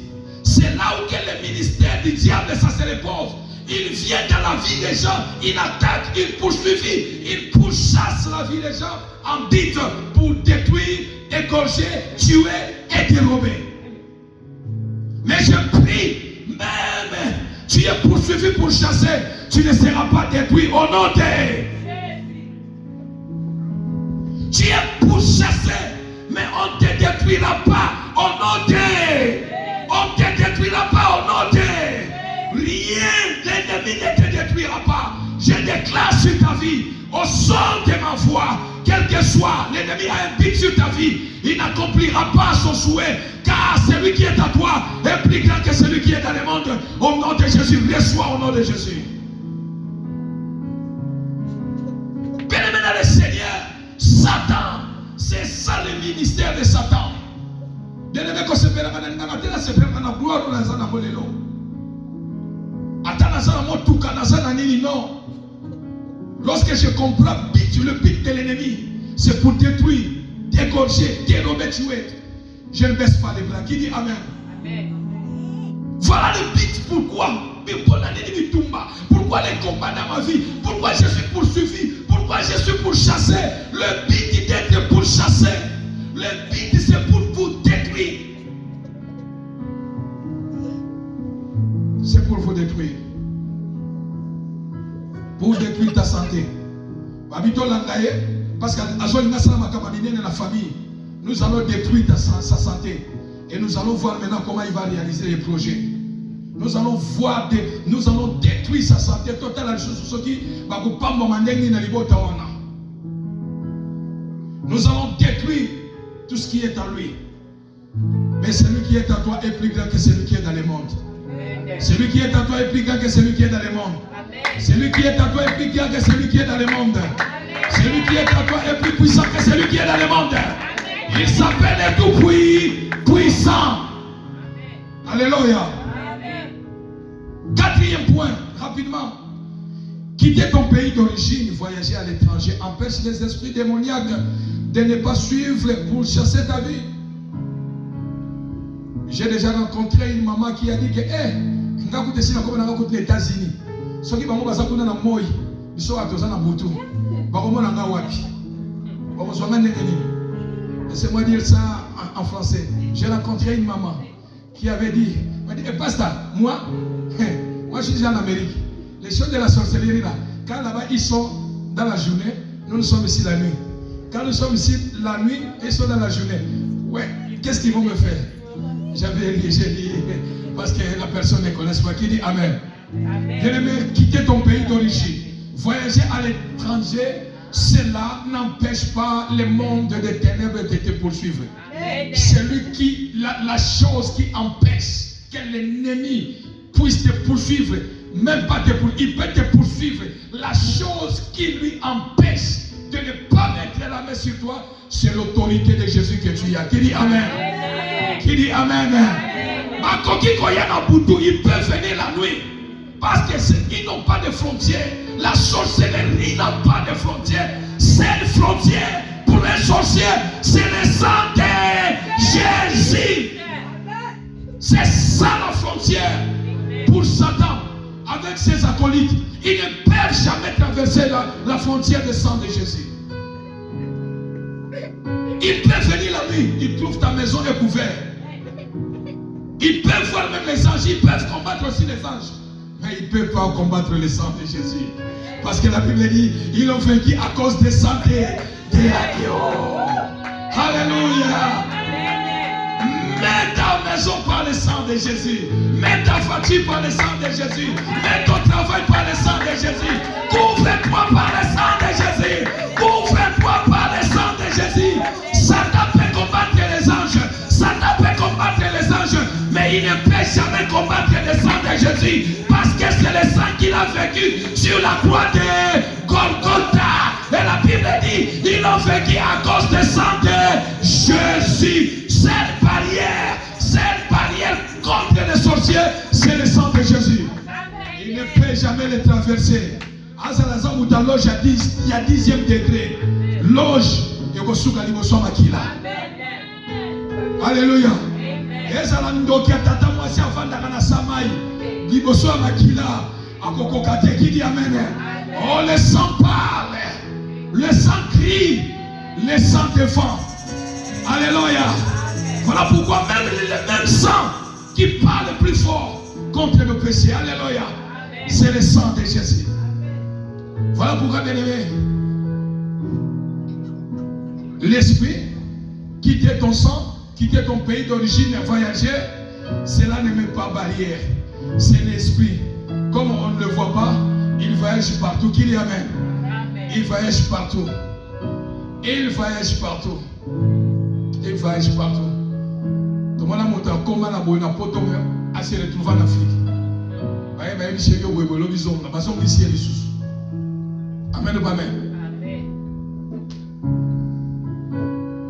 C'est là où le ministère du diable, ça se repose. Il vient dans la vie des gens, il attaque, il poursuit, il pourchasse la vie des gens en but pour détruire, égorger, tuer et dérober. Mais je prie, même tu es poursuivi pour chasser, tu ne seras pas détruit au nom de Jésus. Tu es pourchassé, mais on ne te détruira pas au nom de Jésus. On ne te détruira pas au nom de Jésus. Rien, l'ennemi ne te détruira pas. Je déclare sur ta vie, au son de ma voix, quel que soit l'ennemi a un but sur ta vie, il n'accomplira pas son souhait, car celui qui est à toi est plus grand que celui qui est dans le monde. Au nom de Jésus, reçois au nom de Jésus. Bien-aimé dans le Seigneur, Satan, c'est ça le ministère de Satan. Bien-aimé, quand c'est bien-aimé, c'est bien-aimé, gloire ou la zana bolelo. Attends, la zana motuka, la zana nini, non. Lorsque je comprends le but de l'ennemi, c'est pour détruire, dégorger, dérober, tuer. Je ne baisse pas les bras. Qui dit Amen? Amen. Voilà le but. Pourquoi? Pourquoi les combats dans ma vie? Pourquoi je suis poursuivi? Pourquoi je suis pourchassé? Le but d'être pourchassé. Le but c'est pour vous détruire. C'est pour vous détruire. Pour détruire ta santé. Parce que la famille, nous allons détruire sa santé. Et nous allons voir maintenant comment il va réaliser les projets. Nous allons détruire sa santé. Nous allons détruire tout ce qui est en lui. Mais celui qui est en toi est plus grand que celui qui est dans le monde. Celui qui est en toi est plus grand que celui qui est dans le monde. Celui qui est en toi est plus grand que celui qui est dans le monde. Celui qui est en toi est plus puissant que celui qui est dans le monde. Il s'appelle le tout puissant. Alléluia. Quatrième point, rapidement. Quitter ton pays d'origine, voyager à l'étranger, empêche les esprits démoniaques de ne pas suivre pour chasser ta vie. J'ai déjà rencontré une maman qui a dit que, les États-Unis. Ce qui va me passer dans moi, Ils sont à Tozana Boutou. Laissez-moi dire ça en français. J'ai rencontré une maman qui avait dit, pasteur, moi je suis en Amérique. Les choses de la sorcellerie là, quand là-bas ils sont dans la journée, nous sommes ici la nuit. Quand nous sommes ici la nuit, ils sont dans la journée. Ouais, qu'est-ce qu'ils vont me faire? J'ai dit, parce que la personne ne connaît pas, qui dit Amen. Bien-aimé, quitter ton pays d'origine, voyager à l'étranger, cela n'empêche pas le monde des ténèbres de te poursuivre. C'est lui qui, la chose qui empêche que l'ennemi puisse te poursuivre, même pas te poursuivre, il peut te poursuivre. La chose qui lui empêche de ne pas mettre la main sur toi, c'est l'autorité de Jésus que tu as. Qui dit Amen? Qui dit Amen? Il peut venir la nuit. Parce qu'ils n'ont pas de frontières. La sorcellerie n'a pas de frontières. Cette frontière pour les sorciers, c'est le sang de Jésus. C'est ça la frontière pour Satan. Avec ses acolytes, ils ne peuvent jamais traverser la frontière du sang de Jésus. Ils peuvent venir la nuit, ils trouvent ta maison est couverte. Ils peuvent voir même les anges, ils peuvent combattre aussi les anges. Mais ils ne peuvent pas combattre le sang de Jésus. Parce que la Bible dit, ils l'ont vaincu à cause des sang de l'agneau. Alléluia. Mets ta maison par le sang de Jésus. Mets ta voiture par le sang de Jésus. Mets ton travail par le sang de Jésus. Couvre-toi par le sang de Jésus. Couvre-toi par le sang de Jésus. Satan peut combattre les anges. Satan peut combattre les anges. Mais il ne peut jamais combattre le sang de Jésus. Parce que c'est le sang qu'il a vécu sur la croix de Golgotha. Et la Bible dit, ils l'ont vécu à cause du sang de Jésus. Cette barrière contre les sorciers, c'est le sang de Jésus. Il ne peut jamais les traverser. Azalaza Mouta loge il y a 10e degré. Loge, Yokosuka Liboso Makila. Alléluia. Ezala ndoki tata mwasi avandaka na samai. Liboso Makila. Akokoka te qui dit Amen. Oh, le sang parle. Le sang crie. Le sang défend. Alléluia. Voilà pourquoi même le même sang qui parle plus fort contre le péché. Alléluia. C'est le sang de Jésus. Voilà pourquoi, bien aimé, l'esprit, quitter ton sang, quitter ton pays d'origine et voyager, cela ne met pas barrière. C'est l'esprit. Comme on ne le voit pas, il voyage partout. Qu'il y a Amen. Il voyage partout. Il voyage partout. Il voyage partout. Comment la montagne, comment la bonne poto à se retrouver en Afrique. Amen ou pas Amen.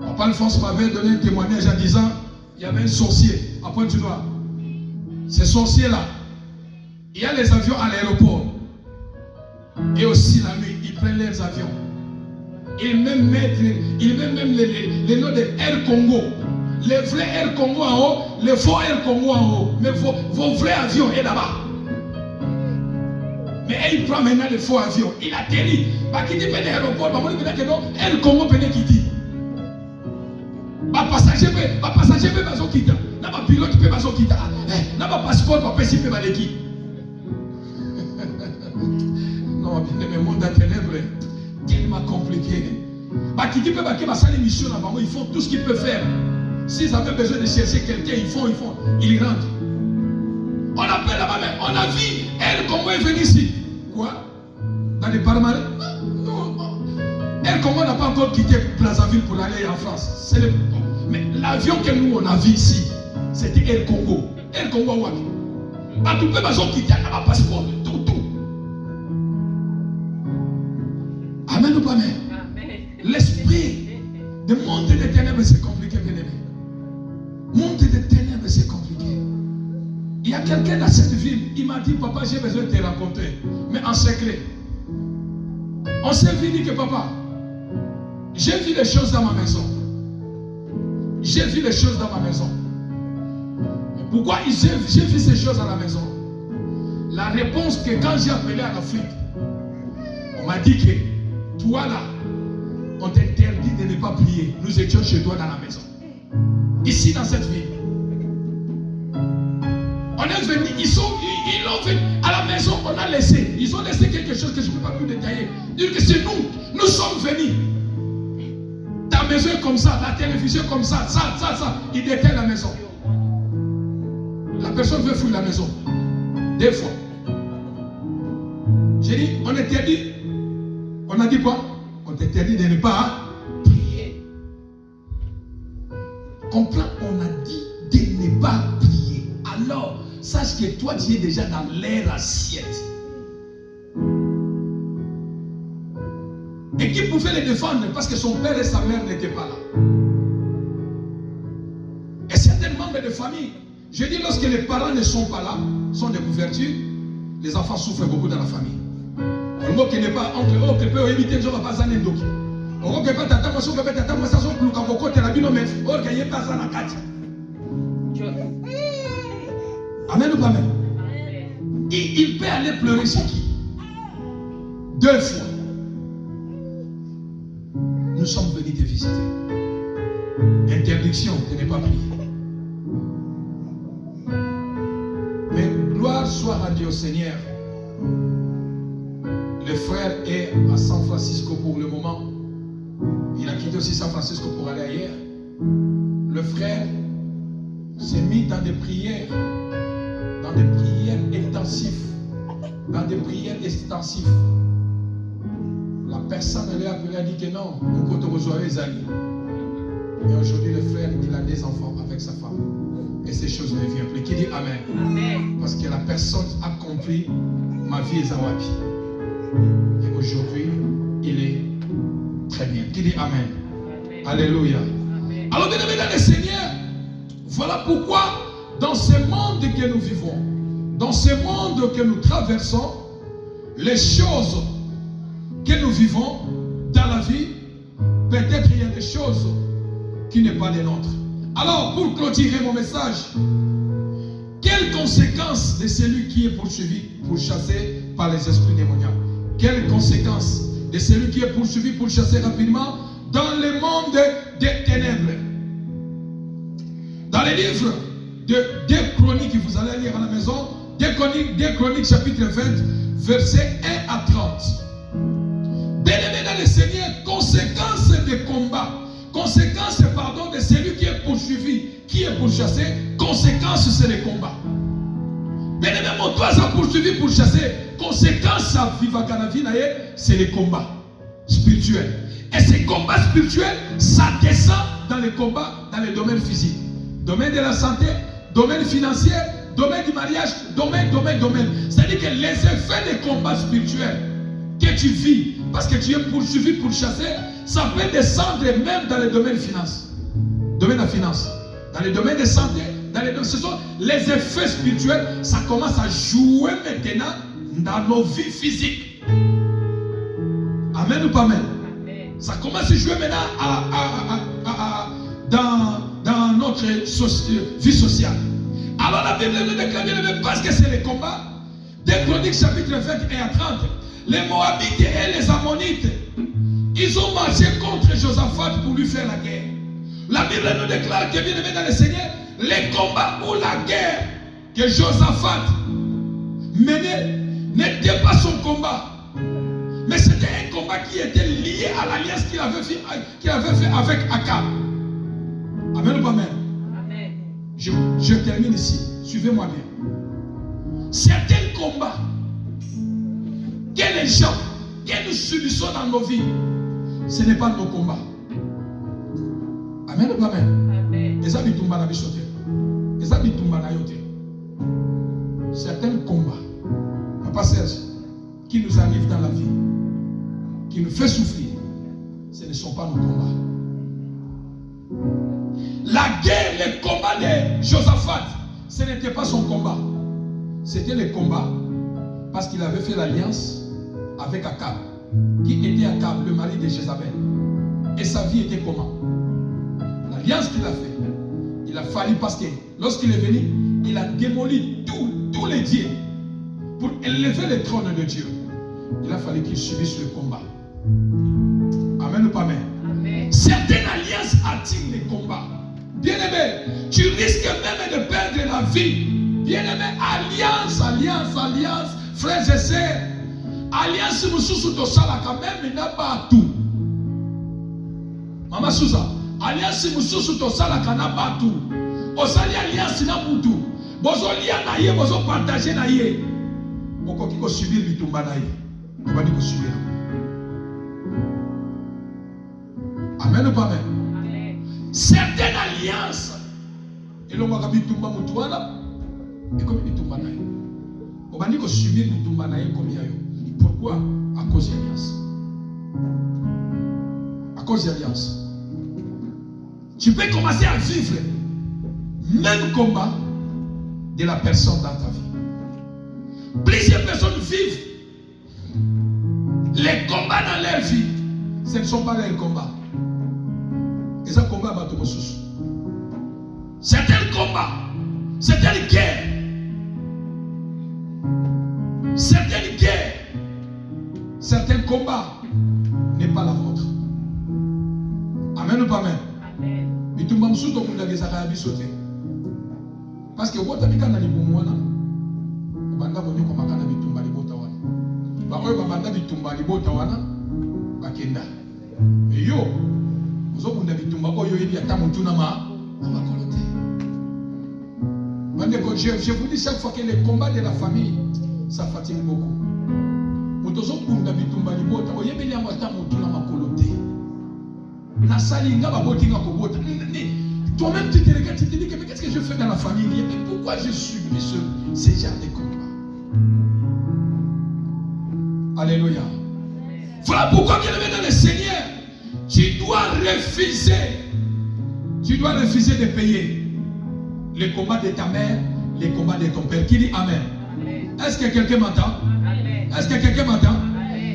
Papa Alphonse m'avait donné un témoignage en disant il y avait un sorcier à Pointe-du-Noir. Ces sorciers-là, il y a les avions à l'aéroport. Et aussi la nuit, ils prennent leurs avions. Ils même mettent les noms de Air Congo. Les vrais Air Congo en haut, les faux Air Congo en haut. Mais vos vrais avions est là-bas. Mais il prend maintenant les faux avions. Il atterrit. Bah, qui dit que l'aéroport, bah, on dit que non, Air Congo peut qui dit. Bah, passager peut pas quitter. N'a pas pilote peut pas quitter. N'a pas passeport, pas possible peut pas l'équipe. Non, bien le monde à ténèbres, tellement compliqué. Bah, qui dit peut pas faire l'émission là-bas, ils font tout ce qu'ils peuvent faire. S'ils avaient besoin de chercher quelqu'un, ils font, ils rentrent. On appelle là-bas, on a vu elle comment est venue ici. Quoi? Dans les Palmarès? Non. Elle comment n'a pas encore quitté Brazzaville pour aller en France. Mais l'avion que nous on a vu ici, c'était Air Congo. Air Congo Wapi. Bah, tout le monde quitter, n'a pas passeport, tout. Amen ou pas amen? L'esprit du monde des ténèbres, c'est compliqué, bien aimé. Monde des ténèbres, c'est compliqué. Il y a quelqu'un dans cette ville, il m'a dit, papa, j'ai besoin de te rencontrer, mais en secret. On s'est dit que papa, j'ai vu les choses dans ma maison. J'ai vu les choses dans ma maison. Mais pourquoi j'ai vu ces choses à la maison? La réponse que quand j'ai appelé à l'Afrique, on m'a dit que toi là, on t'interdit de ne pas prier. Nous étions chez toi dans la maison. Ici dans cette ville. On est venu, ils l'ont venu à la maison, on a laissé. Ils ont laissé quelque chose que je ne peux pas plus détailler. Dire que c'est nous sommes venus. Ta maison est comme ça, la télévision comme ça. Ils déteignent la maison. La personne veut fuir la maison. Des fois. J'ai dit, on interdit. On a dit quoi? On t'interdit de ne pas prier. Comprends, on a dit de ne pas prier. Alors, sache que toi, tu es déjà dans l'air assiette. Et qui pouvait les défendre parce que son père et sa mère n'étaient pas là. Et certains membres de famille, je dis lorsque les parents ne sont pas là, sont des couvertures, les enfants souffrent beaucoup dans la famille. On ne peut pas oncle, on peut éviter de ne pas aller ndoki. On ne peut pas t'attendre, on ne peut pas t'attendre, ça sont plus qu'à vos côtés, la binôme, on ne peut pas aller à la Amen ou pas amen? Il peut aller pleurer chez qui? 2 fois. Nous sommes venus te visiter. Interdiction de ne pas prier. Mais gloire soit à Dieu Seigneur. Le frère est à San Francisco pour le moment. Il a quitté aussi San Francisco pour aller ailleurs. Le frère s'est mis dans des prières intensives. Dans des prières extensives. La personne elle a appelé, a dit que non, nous comptons rejoindre les amis. Et aujourd'hui, le frère, il a des enfants avec sa femme. Et ces choses ne viennent plus. Qui dit Amen? Amen. Parce que la personne a compris, ma vie est Zawapi. Et aujourd'hui, il est très bien. Qui dit Amen? Amen. Alléluia. Amen. Alors, bien aimé dans le Seigneur, voilà pourquoi, dans ce monde que nous vivons, dans ce monde que nous traversons, les choses que nous vivons dans la vie, peut-être il y a des choses qui ne sont pas les nôtres. Alors, pour clôturer mon message, quelles conséquences de celui qui est poursuivi, pourchassé par les esprits démoniaques? Quelles conséquences de celui qui est poursuivi, pourchassé rapidement dans le monde des ténèbres? Dans les livres de 2 Chroniques, vous allez lire à la maison, 2 Chroniques chapitre 20, versets 1 à 30. Bien-aimé dans le Seigneur, conséquences des combats, conséquences, pardon, de celui qui est poursuivi, qui est pourchassé, conséquences, c'est les combats. Bien-aimé, mon toi, ça poursuivi, pourchassé, conséquences, ça viva canavinae, c'est les combats spirituels. Et ces combats spirituels, ça descend dans les combats, dans les domaines physiques. Domaine de la santé, domaine financier, domaine du mariage, domaine. C'est-à-dire que les effets des combats spirituels que tu vis, parce que tu es poursuivi, pourchassé, ça peut descendre même dans les domaines finances. Domaine de la finance. Dans les domaines de santé, ce sont les effets spirituels, ça commence à jouer maintenant dans nos vies physiques. Amen ou pas amen? Amen. Ça commence à jouer maintenant dans notre vie sociale. Alors la Bible nous déclare bien, parce que c'est les combats. 2 Chroniques chapitre 20 et à 30. Les Moabites et les Ammonites, ils ont marché contre Josaphat pour lui faire la guerre. La Bible nous déclare que bien aimé dans le Seigneur, les combats ou la guerre que Josaphat menait n'était pas son combat, mais c'était un combat qui était lié à l'alliance qu'il avait fait avec Akab. Amen ou pas amen? Amen. Je termine ici. Suivez-moi bien. Certains combats que les gens que nous subissons dans nos vies, ce n'est pas nos combats. Amen ou pas amen? Amen. Certains combats, Papa Serge, qui nous arrivent dans la vie, qui nous fait souffrir, ce ne sont pas nos combats. La guerre, les combats de Josaphat, ce n'était pas son combat. C'était le combat parce qu'il avait fait l'alliance avec Akab, qui était Akab, le mari de Jézabel. Et sa vie était comment? L'alliance qu'il a fait, il a fallu parce que lorsqu'il est venu, il a démoli tous les dieux pour élever le trône de Dieu. il a fallu qu'il subisse le combat. Amen ou pas amen? Amen. Certaines alliances attirent les combats. Bien-aimé, tu risques même de perdre la vie. Bien-aimé, alliance, frères et sœurs. Alliance mususu to sala quand même n'a pas tout. Mama Souza, alliance mususu to sala quand n'a pas tout. Osali alliance na mutu. Bozo lia na ye, bozo partager na ye. Boko kiko subir bitumba na ye. Obani ko subir. Amen ou pas amen? Amen. Certaines alliances, et l'on va bitumba mutu wana, et comme bitumba na ye. Obani ko subir bitumba na ye comme yayo. Pourquoi? À cause de l'alliance. À cause de l'alliance. Tu peux commencer à vivre même combat de la personne dans ta vie. Plusieurs personnes vivent les combats dans leur vie. Ce ne sont pas leurs combats. Et ça combat à Batomosous. Certains combats, certaines guerres, certains combats n'est pas la vôtre. Amen ou pas amen? Amen. Parce que vous avez dit que vous avez dit que vous avez dit que vous avez dit et yo, vous avez dit que vous avez dit que je vous dis chaque fois que les combats de la famille, ça fatigue beaucoup. Toi-même tu te regardes, tu te dis mais qu'est-ce que je fais dans la famille? Mais pourquoi je subis ces genres de combats? Alléluia. Voilà pourquoi, bien-aimé dans le Seigneur, tu dois refuser de payer les combats de ta mère, les combats de ton père. Qui dit Amen? Est-ce que quelqu'un m'entend? Est-ce que quelqu'un m'entend?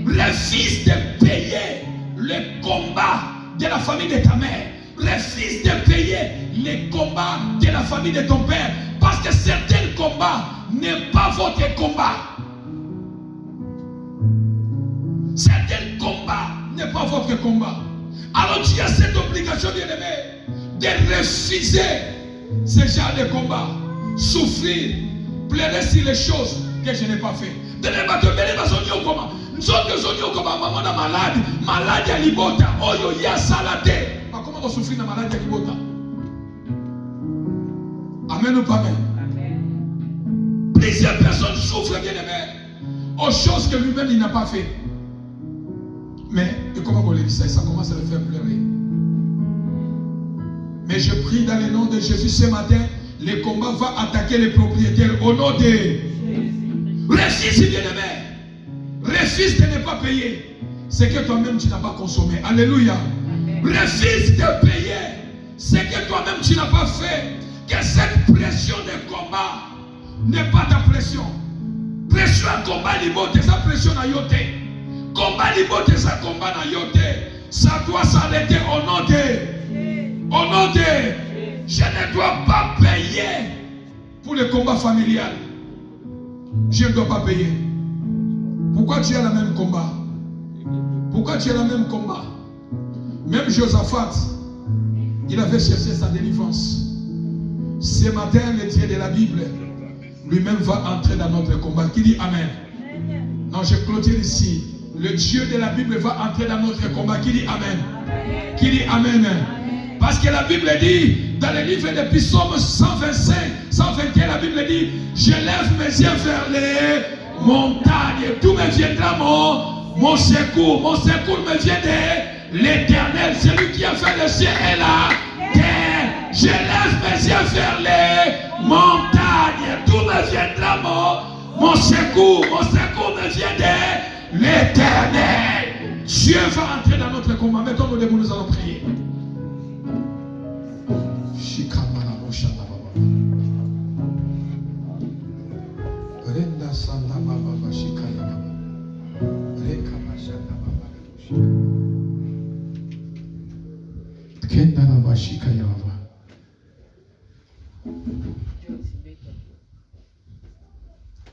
Refuse de payer le combat de la famille de ta mère. Refuse de payer les combats de la famille de ton père. Parce que certains combats n'est pas votre combat. Certains combats n'est pas votre combat. Alors tu as cette obligation, bien-aimé, de refuser ce genre de combat. Souffrir, pleurer sur les choses que je n'ai pas fait. De ne pas te bénir parce qu'on y a comment. Nous sommes maman malade à libota. Oh yo ya salade. Comment on souffre de malade à libota? Amen ou pas amen? Amen. Plusieurs personnes souffrent, bien aimé, aux choses que lui-même il n'a pas fait. Mais et comment on le dit ça? Ça commence à le faire pleurer. Mais je prie dans le nom de Jésus ce matin, le combat va attaquer les propriétaires au nom de Jésus. Refuse, bien-aimé. Refuse de ne pas payer ce que toi-même tu n'as pas consommé. Alléluia. Refuse de payer ce que toi-même tu n'as pas fait. Que cette pression de combat n'est pas ta pression. Pression à combat libote, sa pression à yote. Combat libote, sa combat à yote. Ça doit s'arrêter au nom de. Au nom de. Je ne dois pas payer pour le combat familial. Je ne dois pas payer. Pourquoi tu as le même combat? Pourquoi tu as le même combat? Même Josaphat, il avait cherché sa délivrance. Ce matin, le Dieu de la Bible, lui-même va entrer dans notre combat. Qui dit Amen? Non, je clôture ici. Le Dieu de la Bible va entrer dans notre combat. Qui dit Amen? Qui dit Amen? Parce que la Bible dit, dans le livre de Psaume 125, 121, la Bible dit, je lève mes yeux vers les montagnes. D'où me viendra mon secours? Mon secours me vient de l'Éternel, celui qui a fait le ciel et la terre. Je lève mes yeux vers les montagnes. D'où me viendra mon secours? Mon secours me vient de l'Éternel. Dieu va entrer dans notre combat. Mettons-nous debout, nous allons prier.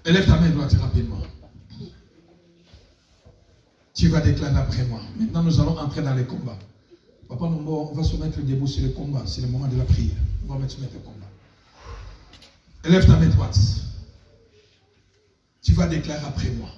Élève ta main droite rapidement. Tu vas déclarer après moi. Maintenant, nous allons entrer dans les combats. Papa, on va se mettre debout sur le combat. C'est le moment de la prière. On va se mettre au combat. Élève ta main droite. Tu vas déclarer après moi.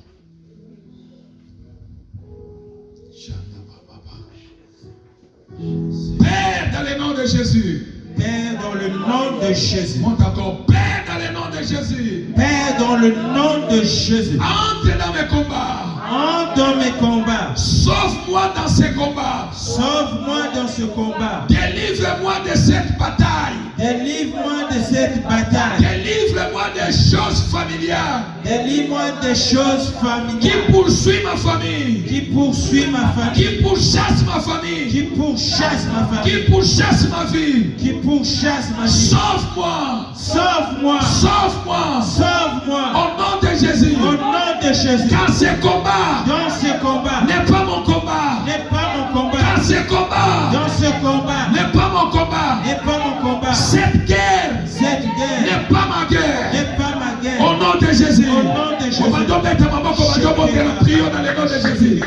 Père, dans le nom de Jésus. Père, dans le nom de Jésus. Monte encore. Père, dans le nom de Jésus. Père, dans le nom de Jésus. Entre dans mes combats. Entre dans mes combats. Sauve-moi dans ces combats. Sauve-moi dans ce combat. Délivre-moi de cette bataille. Délivre-moi de cette bataille. Délivre-moi des choses familiales. Délivre-moi des choses Qui familiales. poursuit ma famille. Qui poursuit ma famille. Qui pourchasse ma famille. Qui pourchasse ma famille. Qui pourchasse ma vie. Qui pourchasse ma vie. Sauve-moi. Sauve-moi. Sauve-moi. Sauve-moi. Au nom de Jésus. Au nom de Jésus. Car ce combat Dans ce combat. n'est pas mon combat. N'est pas mon combat. Car ce combat Dans ce combat. n'est pas mon combat. N'est pas mon combat. Cette guerre Cette guerre n'est pas ma guerre. n'est pas ma guerre. Au nom de Jésus. Au nom de Jésus. On va donc mettre ma main, on va donc monter la prière dans le nom de Jésus.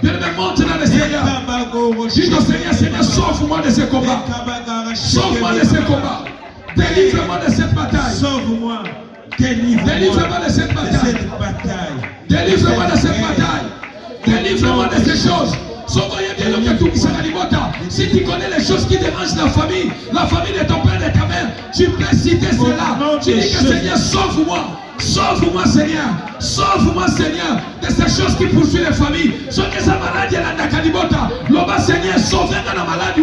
Bien-aimé, monte dans le Seigneur. Dis au Seigneur, Seigneur, sauve-moi de ce combat. Sauve-moi de ce combat. Délivre-moi de cette bataille. Sauve-moi. Délivre-moi de cette bataille. Délivre-moi de cette bataille. Délivre-moi de ces choses. Si tu connais les choses qui dérangent la famille de ton père et de ta mère, tu peux citer cela. Tu dis que Seigneur, sauve-moi. Sauve-moi, Seigneur. Sauve-moi, Seigneur, de ces choses qui poursuivent les familles. Ce que sa maladie est là, l'Oba, Seigneur, sauve-moi de la maladie.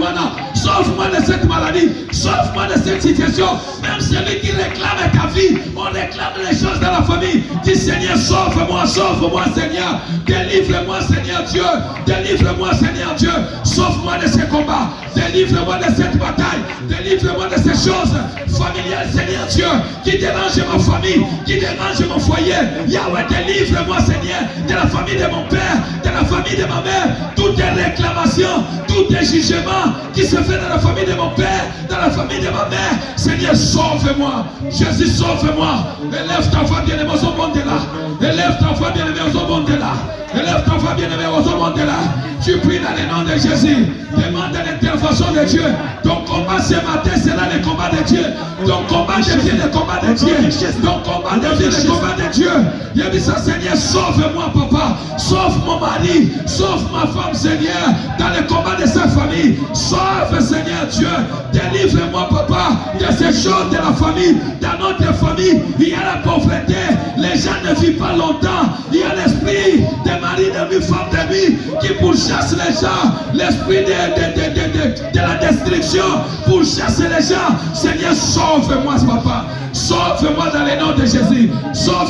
Sauve-moi de cette maladie. Sauve-moi de cette situation. Même celui qui réclame ta vie, on réclame les choses dans la famille. Dis, Seigneur, sauve-moi, sauve-moi, Seigneur. Délivre-moi, Seigneur Dieu. Délivre-moi, Seigneur Dieu. Sauve-moi de ces combats. Délivre-moi de cette bataille. Délivre-moi de ces choses familiales, Seigneur Dieu, qui dérangent ma famille, qui dérangent mon foyer. Yahweh, délivre-moi, Seigneur, de la famille de mon père, de la famille de ma mère. Toutes les réclamations, tous les jugements qui se font dans la famille de mon père, dans la famille de ma mère. Seigneur, sauve-moi. Jésus, sauve-moi. Élève ta voix bien-aimée aux hommes de là. Élève ta voix bien-aimée aux hommes de là. Élève ta voix bien-aimée aux hommes de là. Tu pries dans le nom de Jésus. Demande l'intervention de Dieu. Ton combat ce matin sera le combat de Dieu. Ton combat devient le combat de Dieu. Ton combat devient le combat de Dieu. Il a dit ça, Seigneur, sauve-moi, papa. Sauve mon mari. Sauve ma femme, Seigneur. Dans le combat de sa famille. Sauve, Seigneur Dieu. Délivre-moi, papa, de ces choses de la famille. Dans notre famille, il y a la pauvreté. Les gens ne vivent pas longtemps. Il y a l'esprit des maris, des femmes, des vies qui pourchassent les gens. L'esprit de la destruction pour chasser les gens. Seigneur, sauve-moi, papa. Sauve-moi dans le nom de Jésus. Sauve